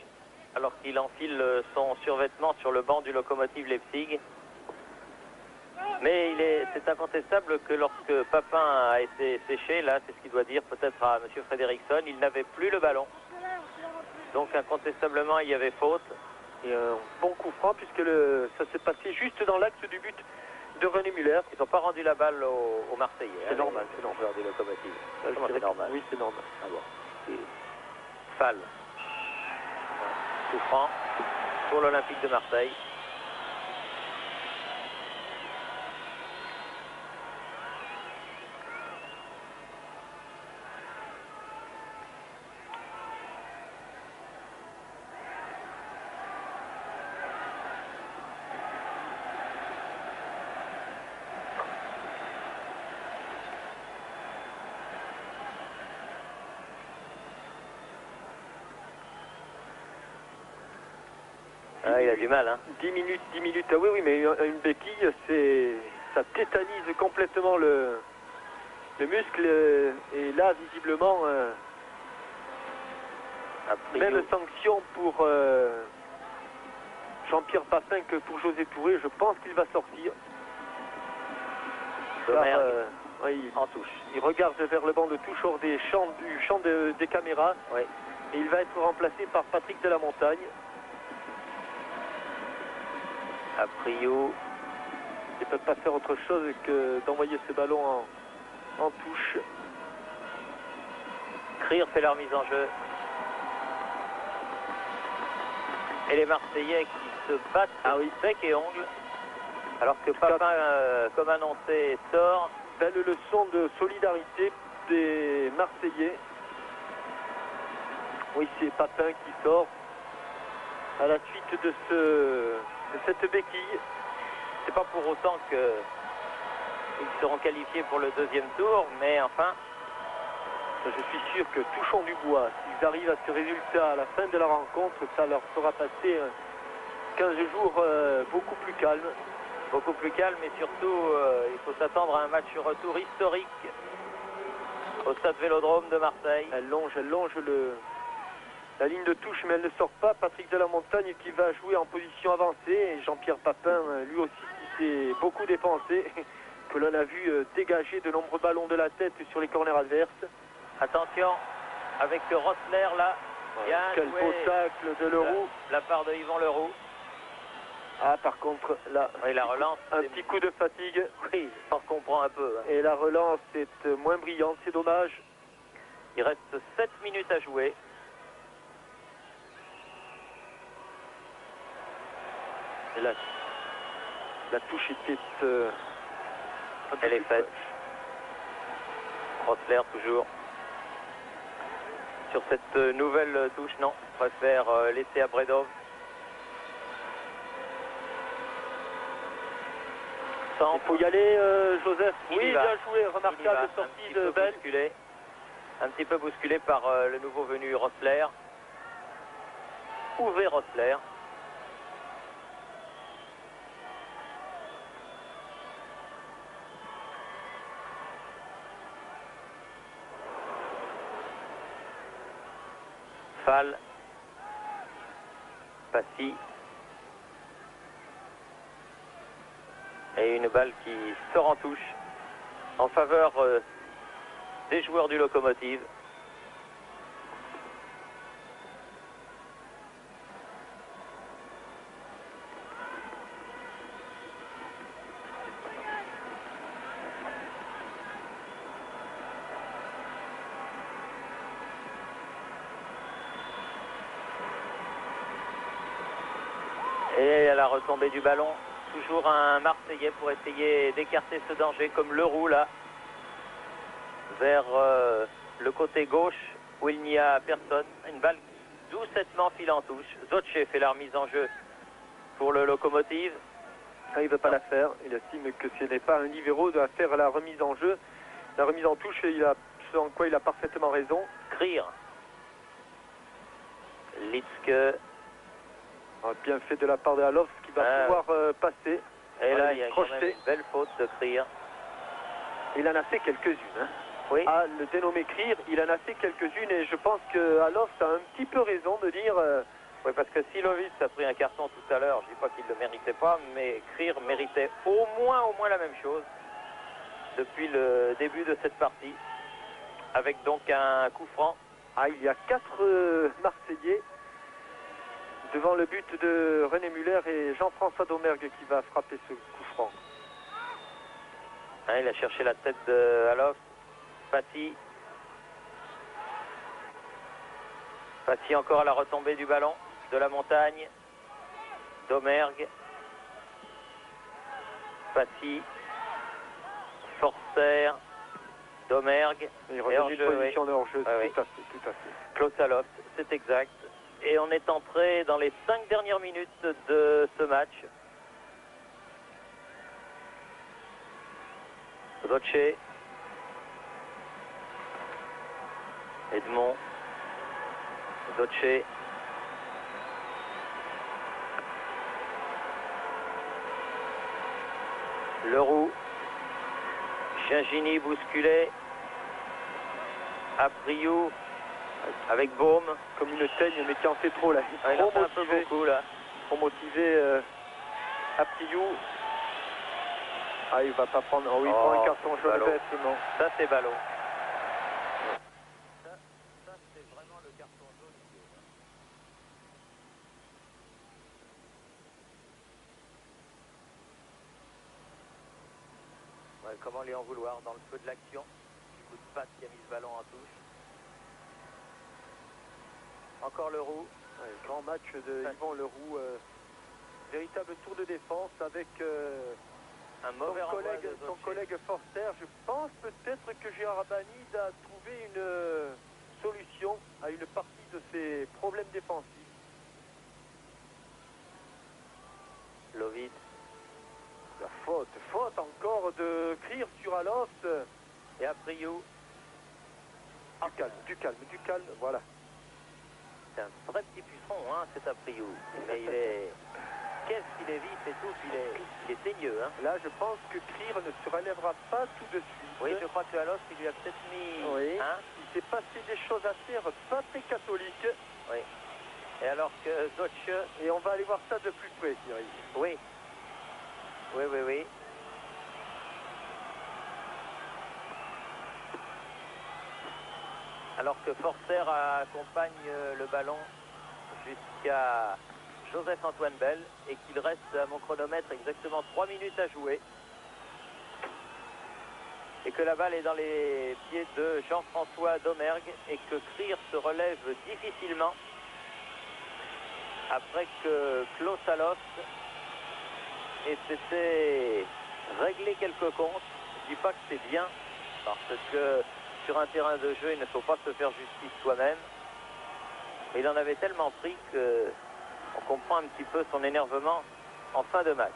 alors qu'il enfile son survêtement sur le banc du Lokomotiv Leipzig. Mais c'est incontestable que lorsque Papin a été séché, là c'est ce qu'il doit dire peut-être à M. Fredriksson, il n'avait plus le ballon. Donc incontestablement il y avait faute. Et un bon coup franc puisque ça s'est passé juste dans l'axe du but de René Muller. Ils n'ont pas rendu la balle aux Marseillais. C'est normal, c'est normal. Joueurs du Lokomotiv. C'est normal. Oui, c'est normal. Ah bon. Fall. Coup franc pour l'Olympique de Marseille. Ah, il a du mal, hein. 10 minutes. Ah oui, mais une béquille, ça tétanise complètement le muscle. Et là, visiblement, même sanction pour Jean-Pierre Papin que pour José Touré. Je pense qu'il va sortir. Oui, en touche. il regarde vers le banc de touche hors du champ des caméras. Oui. Et il va être remplacé par Patrick de la Montagne. Aprio. Il ne peut pas faire autre chose que d'envoyer ce ballon en touche. Krier fait leur mise en jeu. Et les Marseillais qui se battent bec et ongle. Alors que Papin, comme annoncé, sort. Belle leçon de solidarité des Marseillais. Oui, c'est Papin qui sort à la suite de cette béquille. C'est pas pour autant qu'ils seront qualifiés pour le deuxième tour, mais enfin... Je suis sûr que Touchon du Bois, s'ils arrivent à ce résultat à la fin de la rencontre, ça leur fera passer 15 jours beaucoup plus calme. Beaucoup plus calme, et surtout, il faut s'attendre à un match retour historique au stade Vélodrome de Marseille. Elle longe la ligne de touche, mais elle ne sort pas. Patrick de la Montagne qui va jouer en position avancée, et Jean-Pierre Papin, lui aussi, qui s'est beaucoup dépensé, que l'on a vu dégager de nombreux ballons de la tête sur les corners adverses. Attention, avec Rossler là, bien quel joué beau tacle de Leroux. La part de Yvan Leroux. Ah, par contre, là, oui, la relance, un petit coup de fatigue. Oui, on comprend un peu. Hein. Et la relance est moins brillante, c'est dommage. Il reste 7 minutes à jouer. Et là, la touche était... Elle est faite. Rossler toujours. Sur cette nouvelle touche, non, je préfère laisser à Bredov. Il faut y aller, Joseph. Oui, bien joué, remarquable sortie de Belle. Un petit peu bousculé par le nouveau venu Rossler. Uwe Rossler. Fall. Passy. Et une balle qui sort en touche en faveur des joueurs du Locomotive. Et à la retombée du ballon, toujours un Marseillais pour essayer d'écarter ce danger, comme Leroux là, vers le côté gauche où il n'y a personne. Une balle doucettement file en touche. Zotche fait la remise en jeu pour le Locomotive. Il ne veut pas la faire. Il estime que ce n'est pas un libéraux de faire la remise en jeu. La remise en touche, ce en quoi il a parfaitement raison. Krier. Litzke. Bien fait de la part de Alof qui va pouvoir passer. Et là, il y a quand même une belle faute de Krier. Il en a fait quelques-unes. Hein. Oui. Ah, le dénommé Krier, il en a fait quelques-unes et je pense que Alof a un petit peu raison de dire... Oui, parce que Silovic a pris un carton tout à l'heure, je ne dis pas qu'il ne le méritait pas, mais Krier méritait au moins la même chose depuis le début de cette partie, avec donc un coup franc. Ah, il y a 4 Marseillais devant le but de René Muller et Jean-François Domergue qui va frapper ce coup franc. Il a cherché la tête de Alof. Passy. Passy encore à la retombée du ballon. De la Montagne. Domergue. Passy. Forcer. Domergue. Il revient une position de hors-jeu, tout à fait. Claude Saloft, c'est exact. Et on est entré dans les 5 dernières minutes de ce match. Zotche. Edmond. Zotche. Leroux. Gingini bousculé. Aprio. Avec Baume. Comme une teigne, mais qui en fait trop là. Il en fait un peu beaucoup là. Pour motiver Aprio. Ah, il va pas prendre. Oh, il Oh, prend un carton jaune ballot. bête, non. Ça, c'est ballot. Ça c'est vraiment le carton jaune idiots. Ouais, comment lui en vouloir dans le feu de l'action? Du coup de patte qui a mis ce ballon en touche. Encore le roux. Ouais, grand match de Yvan Leroux. Véritable tour de défense avec Un mauvais renvoi de son Zotche. collègue Forster. Je pense peut-être que Gérard Banide a trouvé une solution à une partie de ses problèmes défensifs. Lovitz. La faute encore de Krier sur Aloft. Et Apriou. Du calme, voilà. C'est un vrai petit puceron, hein, cet Apriou. Mais il est... Qu'est-ce qu'il est vif et tout, il est teigneux, hein. Là, je pense que Krier ne se relèvera pas tout de suite. Oui, je crois que Aloft, il lui a peut-être mis... Oui. Hein. Il s'est passé des choses à terre pas très catholiques. Oui. Et alors que Zotche... Et on va aller voir ça de plus près, Thierry. Oui. Oui. Alors que Forster accompagne le ballon jusqu'à Joseph-Antoine Bell et qu'il reste à mon chronomètre exactement 3 minutes à jouer. Et que la balle est dans les pieds de Jean-François Domergue et que Krier se relève difficilement après que Klaus Aloft ait été réglé quelques comptes. Je ne dis pas que c'est bien parce que sur un terrain de jeu, il ne faut pas se faire justice soi-même. Mais il en avait tellement pris qu'on comprend un petit peu son énervement en fin de match.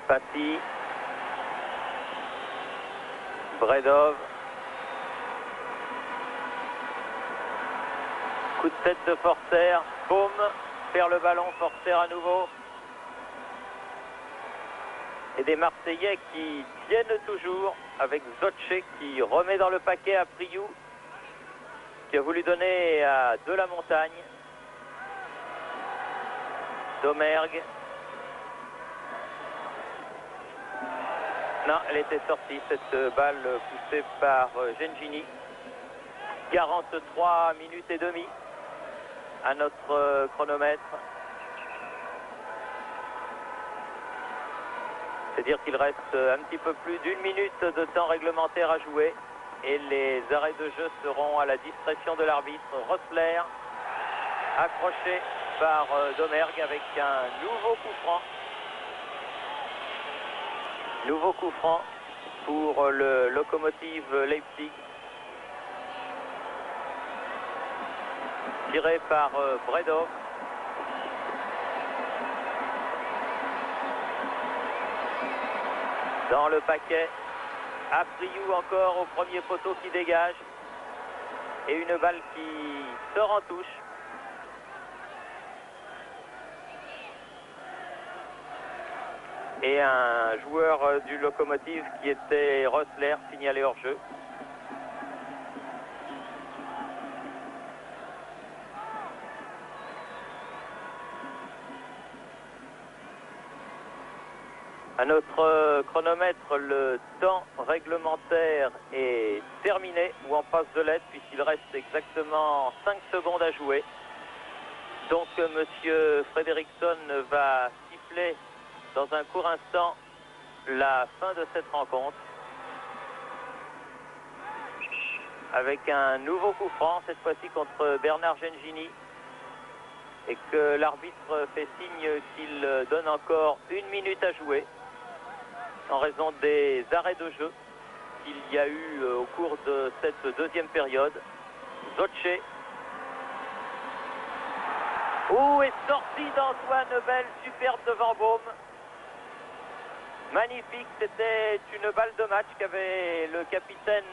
Paty, Bredov, coup de tête de Forster, Baume, perd le ballon, Forster à nouveau. Et des Marseillais qui tiennent toujours avec Zotche qui remet dans le paquet à Priou, qui a voulu donner à De la Montagne. Domergue. Non, elle était sortie, cette balle poussée par Gengini. 43 minutes et demie à notre chronomètre. C'est-à-dire qu'il reste un petit peu plus d'une minute de temps réglementaire à jouer et les arrêts de jeu seront à la discrétion de l'arbitre. Rossler, accroché par Domergue avec un nouveau coup franc. Nouveau coup franc pour le Lokomotiv Leipzig. Tiré par Bredov. Dans le paquet, Apriou encore au premier poteau qui dégage. Et une balle qui sort en touche. Et un joueur du Lokomotiv qui était Rossler signalé hors jeu. À notre chronomètre, le temps réglementaire est terminé ou en passe de l'être puisqu'il reste exactement 5 secondes à jouer. Donc monsieur Frederiksson va siffler dans un court instant la fin de cette rencontre avec un nouveau coup franc, cette fois-ci contre Bernard Gengini, et que l'arbitre fait signe qu'il donne encore 1 minute à jouer en raison des arrêts de jeu qu'il y a eu au cours de cette deuxième période. Zotche. Est sorti d'Antoine Bell, superbe devant Baume. Magnifique, c'était une balle de match qu'avait le capitaine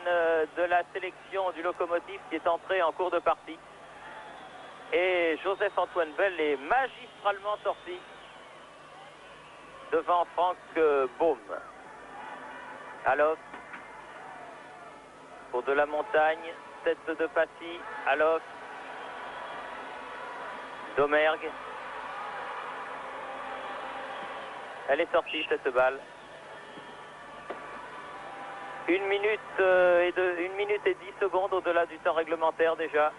de la sélection du Lokomotiv qui est entré en cours de partie. Et Joseph-Antoine Bell est magistralement sorti devant Franck Baume. Aloft, pour De la Montagne, tête de Passy, Alof, Domergue. Elle est sortie cette balle. 1 minute et 10 secondes au-delà du temps réglementaire déjà.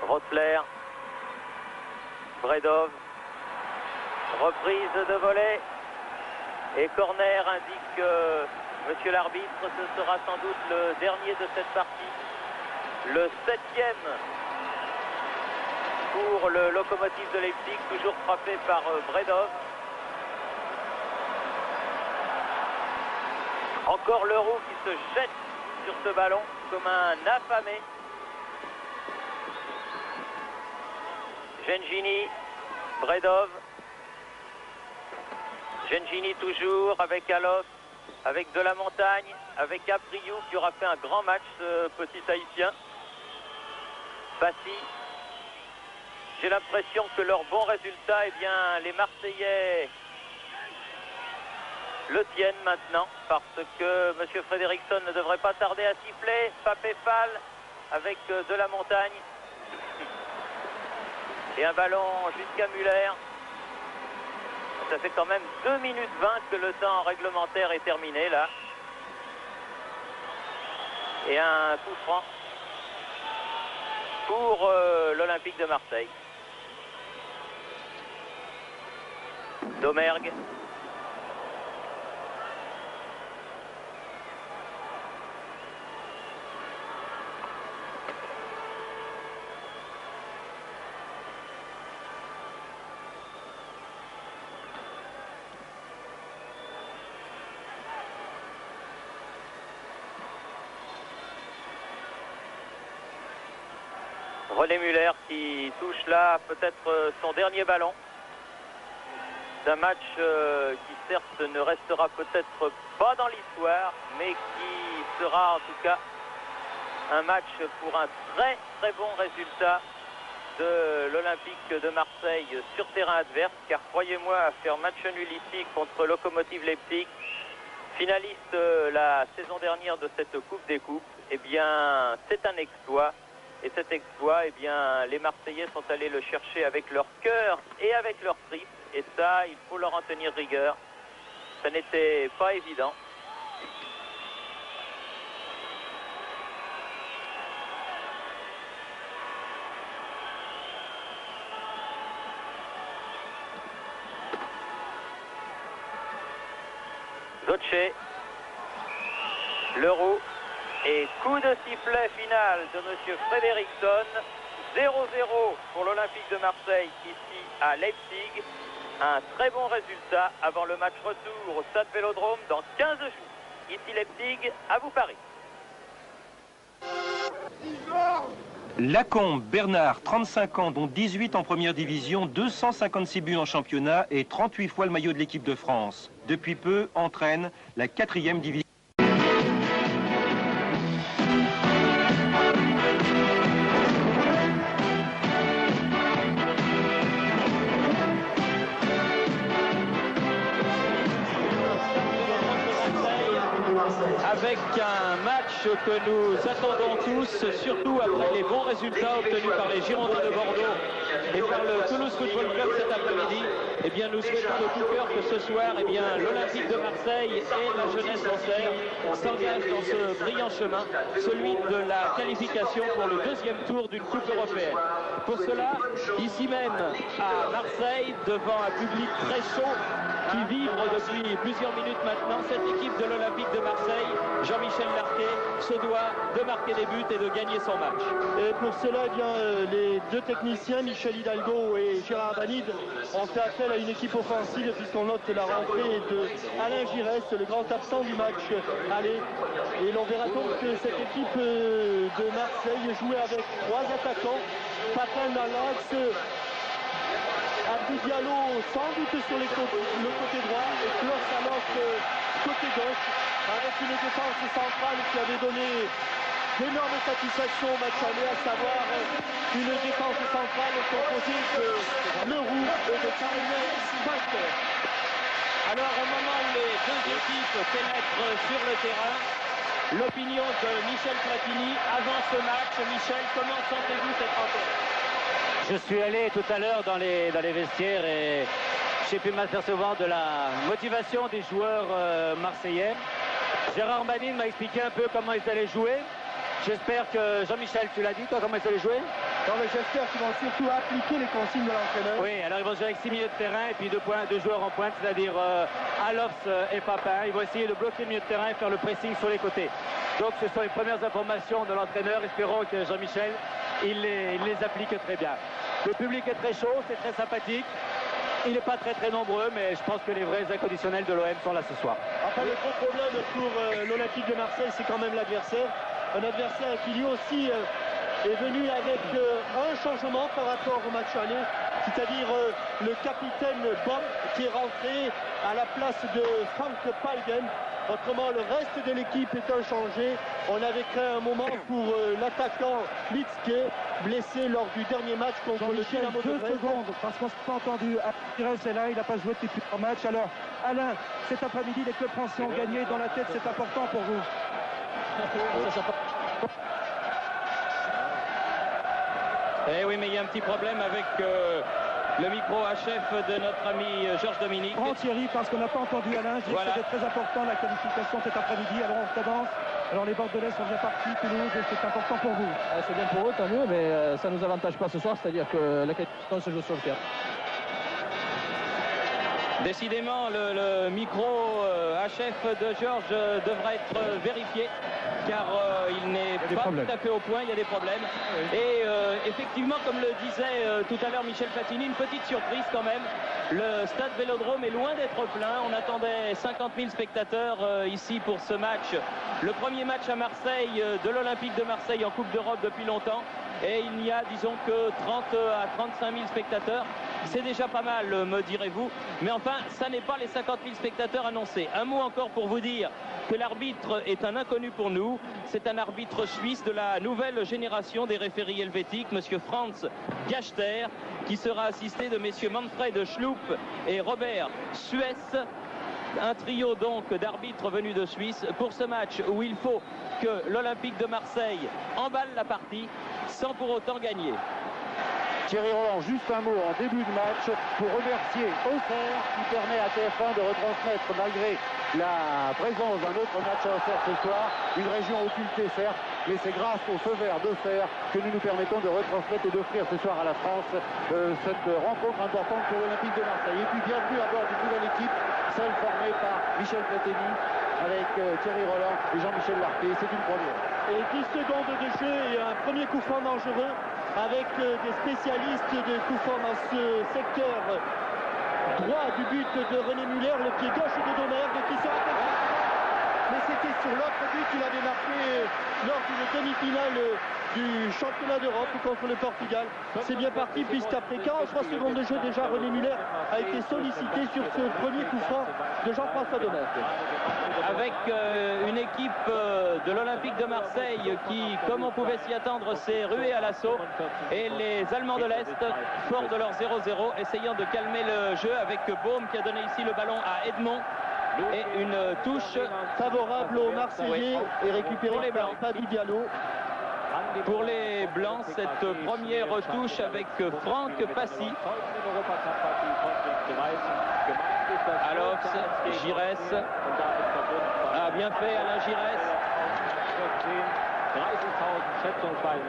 Rossler, Bredov, reprise de volée et corner indique monsieur l'arbitre, ce sera sans doute le dernier de cette partie, le 7e pour le Lokomotiv de Leipzig, toujours frappé par Bredov. Encore Leroux qui se jette sur ce ballon comme un affamé. Gengini, Bredov, Gengini toujours avec Alof, avec De la Montagne, avec Apriou qui aura fait un grand match, ce petit haïtien. Passy. J'ai l'impression que leur bon résultat, eh bien, les Marseillais le tiennent maintenant parce que M. Frédéricsson ne devrait pas tarder à siffler. Papé Fall avec De la Montagne. Et un ballon jusqu'à Muller. Ça fait quand même 2 minutes 20 que le temps réglementaire est terminé là. Et un coup franc pour l'Olympique de Marseille. Domergue. René Muller qui touche là peut-être son dernier ballon d'un match qui certes ne restera peut-être pas dans l'histoire, mais qui sera en tout cas un match pour un très très bon résultat de l'Olympique de Marseille sur terrain adverse, car croyez-moi, à faire match nul ici contre Lokomotiv Leipzig, finaliste la saison dernière de cette Coupe des Coupes, eh bien c'est un exploit. Et cet exploit, eh bien, les Marseillais sont allés le chercher avec leur cœur et avec leur tripes. Et ça, il faut leur en tenir rigueur. Ça n'était pas évident. Zotche, Leroux. Et coup de sifflet final de M. Frédéricsson, 0-0 pour l'Olympique de Marseille ici à Leipzig. Un très bon résultat avant le match retour au Stade Vélodrome dans 15 jours. Ici Leipzig, à vous Paris. Lacombe, Bernard, 35 ans, dont 18 en première division, 256 buts en championnat et 38 fois le maillot de l'équipe de France. Depuis peu, entraîne la 4e division. Avec un match que nous attendons tous, surtout après les bons résultats obtenus par les Girondins de Bordeaux et par le Toulouse Football Club cet après-midi. Eh bien, nous souhaitons de tout cœur que ce soir, eh bien, l'Olympique de Marseille et la jeunesse d'Auxerre s'engagent dans ce brillant chemin, celui de la qualification pour le 2e tour d'une Coupe européenne. Pour cela, ici même à Marseille, devant un public très chaud qui vibre depuis plusieurs minutes maintenant, cette équipe de l'Olympique de Marseille, Jean-Michel Larquet, se doit de marquer des buts et de gagner son match. Et pour cela, eh bien, les deux techniciens, Michel Hidalgo et Gérard Banide, ont fait appel à une équipe offensive puisqu'on note la rentrée de Alain Giresse, le grand absent du match aller. Et l'on verra donc que cette équipe de Marseille jouait avec 3 attaquants, Papin dans l'axe, Abdou Diallo sans doute sur le côté droit et Klaus Alof côté gauche, avec une défense centrale qui avait donné d'énormes satisfactions au match aller, à savoir une défense centrale composée de Leroux et de Carmen Walter. Alors au moment où les deux équipes pénètrent sur le terrain, l'opinion de Michel Platini avant ce match. Michel, comment sentez-vous cette rencontre? Je suis allé tout à l'heure dans les vestiaires et j'ai pu m'apercevoir de la motivation des joueurs marseillais. Gérard Banine m'a expliqué un peu comment ils allaient jouer. J'espère que, Jean-Michel, tu l'as dit, toi, comment ils allaient jouer? Non, mais j'espère qu'ils vont surtout appliquer les consignes de l'entraîneur. Oui, alors ils vont jouer avec 6 milieux de terrain et puis deux joueurs en pointe, c'est-à-dire Alofs et Papin. Ils vont essayer de bloquer le milieu de terrain et faire le pressing sur les côtés. Donc ce sont les premières informations de l'entraîneur. Espérons que Jean-Michel, il les applique très bien. Le public est très chaud, c'est très sympathique. Il n'est pas très nombreux, mais je pense que les vrais inconditionnels de l'OM sont là ce soir. Enfin, le gros problème pour l'Olympique de Marseille, c'est quand même l'adversaire. Un adversaire qui lui aussi est venu avec un changement par rapport au match aller, c'est-à-dire le capitaine Bob qui est rentré à la place de Frank Palgen. Autrement, le reste de l'équipe est inchangé. On avait créé un moment pour l'attaquant Litzke, blessé lors du dernier match contre le Dynamo de Dresde. 2 secondes, parce qu'on ne s'est pas entendu. Pires est là, il n'a pas joué depuis plusieurs matchs. Alors, Alain, cet après-midi, les clubs français ont gagné. Dans la tête, c'est important pour vous. Eh oui, mais il y a un petit problème avec le micro HF de notre ami Georges Dominique. Grand Thierry, parce qu'on n'a pas entendu Alain. Je dis que c'était très important la qualification cet après-midi. Alors on commence. Alors les Bordelais sont bien partis, Toulouse, et c'est important pour vous. C'est bien pour eux, tant mieux, mais ça ne nous avantage pas ce soir, c'est-à-dire que la qualification se joue sur le terrain. Décidément, le micro HF de Georges devra être vérifié, car il n'est pas tout à fait au point, il y a des problèmes. Et effectivement, comme le disait tout à l'heure Michel Platini, une petite surprise quand même. Le stade Vélodrome est loin d'être plein. On attendait 50 000 spectateurs ici pour ce match. Le premier match à Marseille de l'Olympique de Marseille en Coupe d'Europe depuis longtemps. Et il n'y a, disons, que 30 à 35 000 spectateurs. C'est déjà pas mal, me direz-vous. Mais enfin, ça n'est pas les 50 000 spectateurs annoncés. Un mot encore pour vous dire que l'arbitre est un inconnu pour nous. C'est un arbitre suisse de la nouvelle génération des référies helvétiques, monsieur Franz Gachter, qui sera assisté de messieurs Manfred Schlupp et Robert Suess. Un trio donc d'arbitres venus de Suisse pour ce match où il faut que l'Olympique de Marseille emballe la partie sans pour autant gagner. Thierry Roland, juste un mot en début de match pour remercier Auxerre qui permet à TF1 de retransmettre, malgré la présence d'un autre match à Auxerre ce soir, une région occultée certes, mais c'est grâce au feu vert d'Auxerre que nous nous permettons de retransmettre et d'offrir ce soir à la France cette rencontre importante pour l'Olympique de Marseille. Et puis bienvenue à bord d'une nouvelle équipe, celle formée par Michel Platini avec Thierry Roland et Jean-Michel Larquet. C'est une première. Et 10 secondes de jeu et un premier coup franc dangereux avec des spécialistes de coup franc dans ce secteur droit du but de René Muller, le pied gauche de Domergue qui sera mais c'était sur l'autre but qu'il avait marqué lors d'une demi-finale du championnat d'Europe contre le Portugal. C'est bien parti puisqu'après 43 secondes de jeu déjà René Muller a été sollicité sur ce premier coup franc de Jean-François Domergue. Avec une équipe de l'Olympique de Marseille qui, comme on pouvait s'y attendre, s'est ruée à l'assaut, et les Allemands de l'Est, forts de leur 0-0, essayant de calmer le jeu avec Baume qui a donné ici le ballon à Edmond. Et une touche favorable aux Marseillais et récupérée par Padou Diallo. Pour les Blancs, cette première touche avec Franck Passy. Alofs, Giresse. Ah, bien fait Alain Giresse.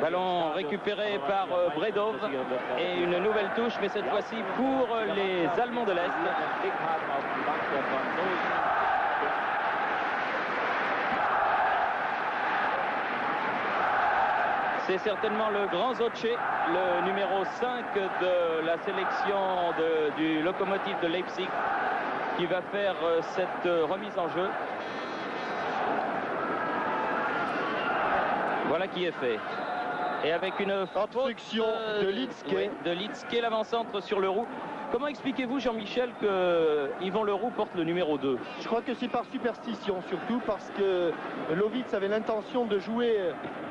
Ballon récupéré par Bredov et une nouvelle touche, mais cette fois-ci pour les Allemands de l'Est. C'est certainement le grand Zotche, le numéro 5 de la sélection du Lokomotiv de Leipzig, qui va faire cette remise en jeu. Voilà qui est fait. Et avec une obstruction de Litzke. De Litzke, l'avant-centre sur le roux. Comment expliquez-vous, Jean-Michel, que Yvan Leroux porte le numéro 2? Je crois que c'est par superstition, surtout parce que Lovitz avait l'intention de jouer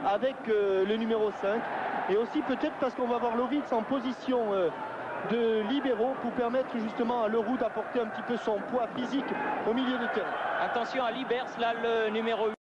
avec le numéro 5. Et aussi peut-être parce qu'on va voir Lovitz en position de libéraux pour permettre justement à Leroux d'apporter un petit peu son poids physique au milieu de terrain. Attention à Libers, là le numéro 8.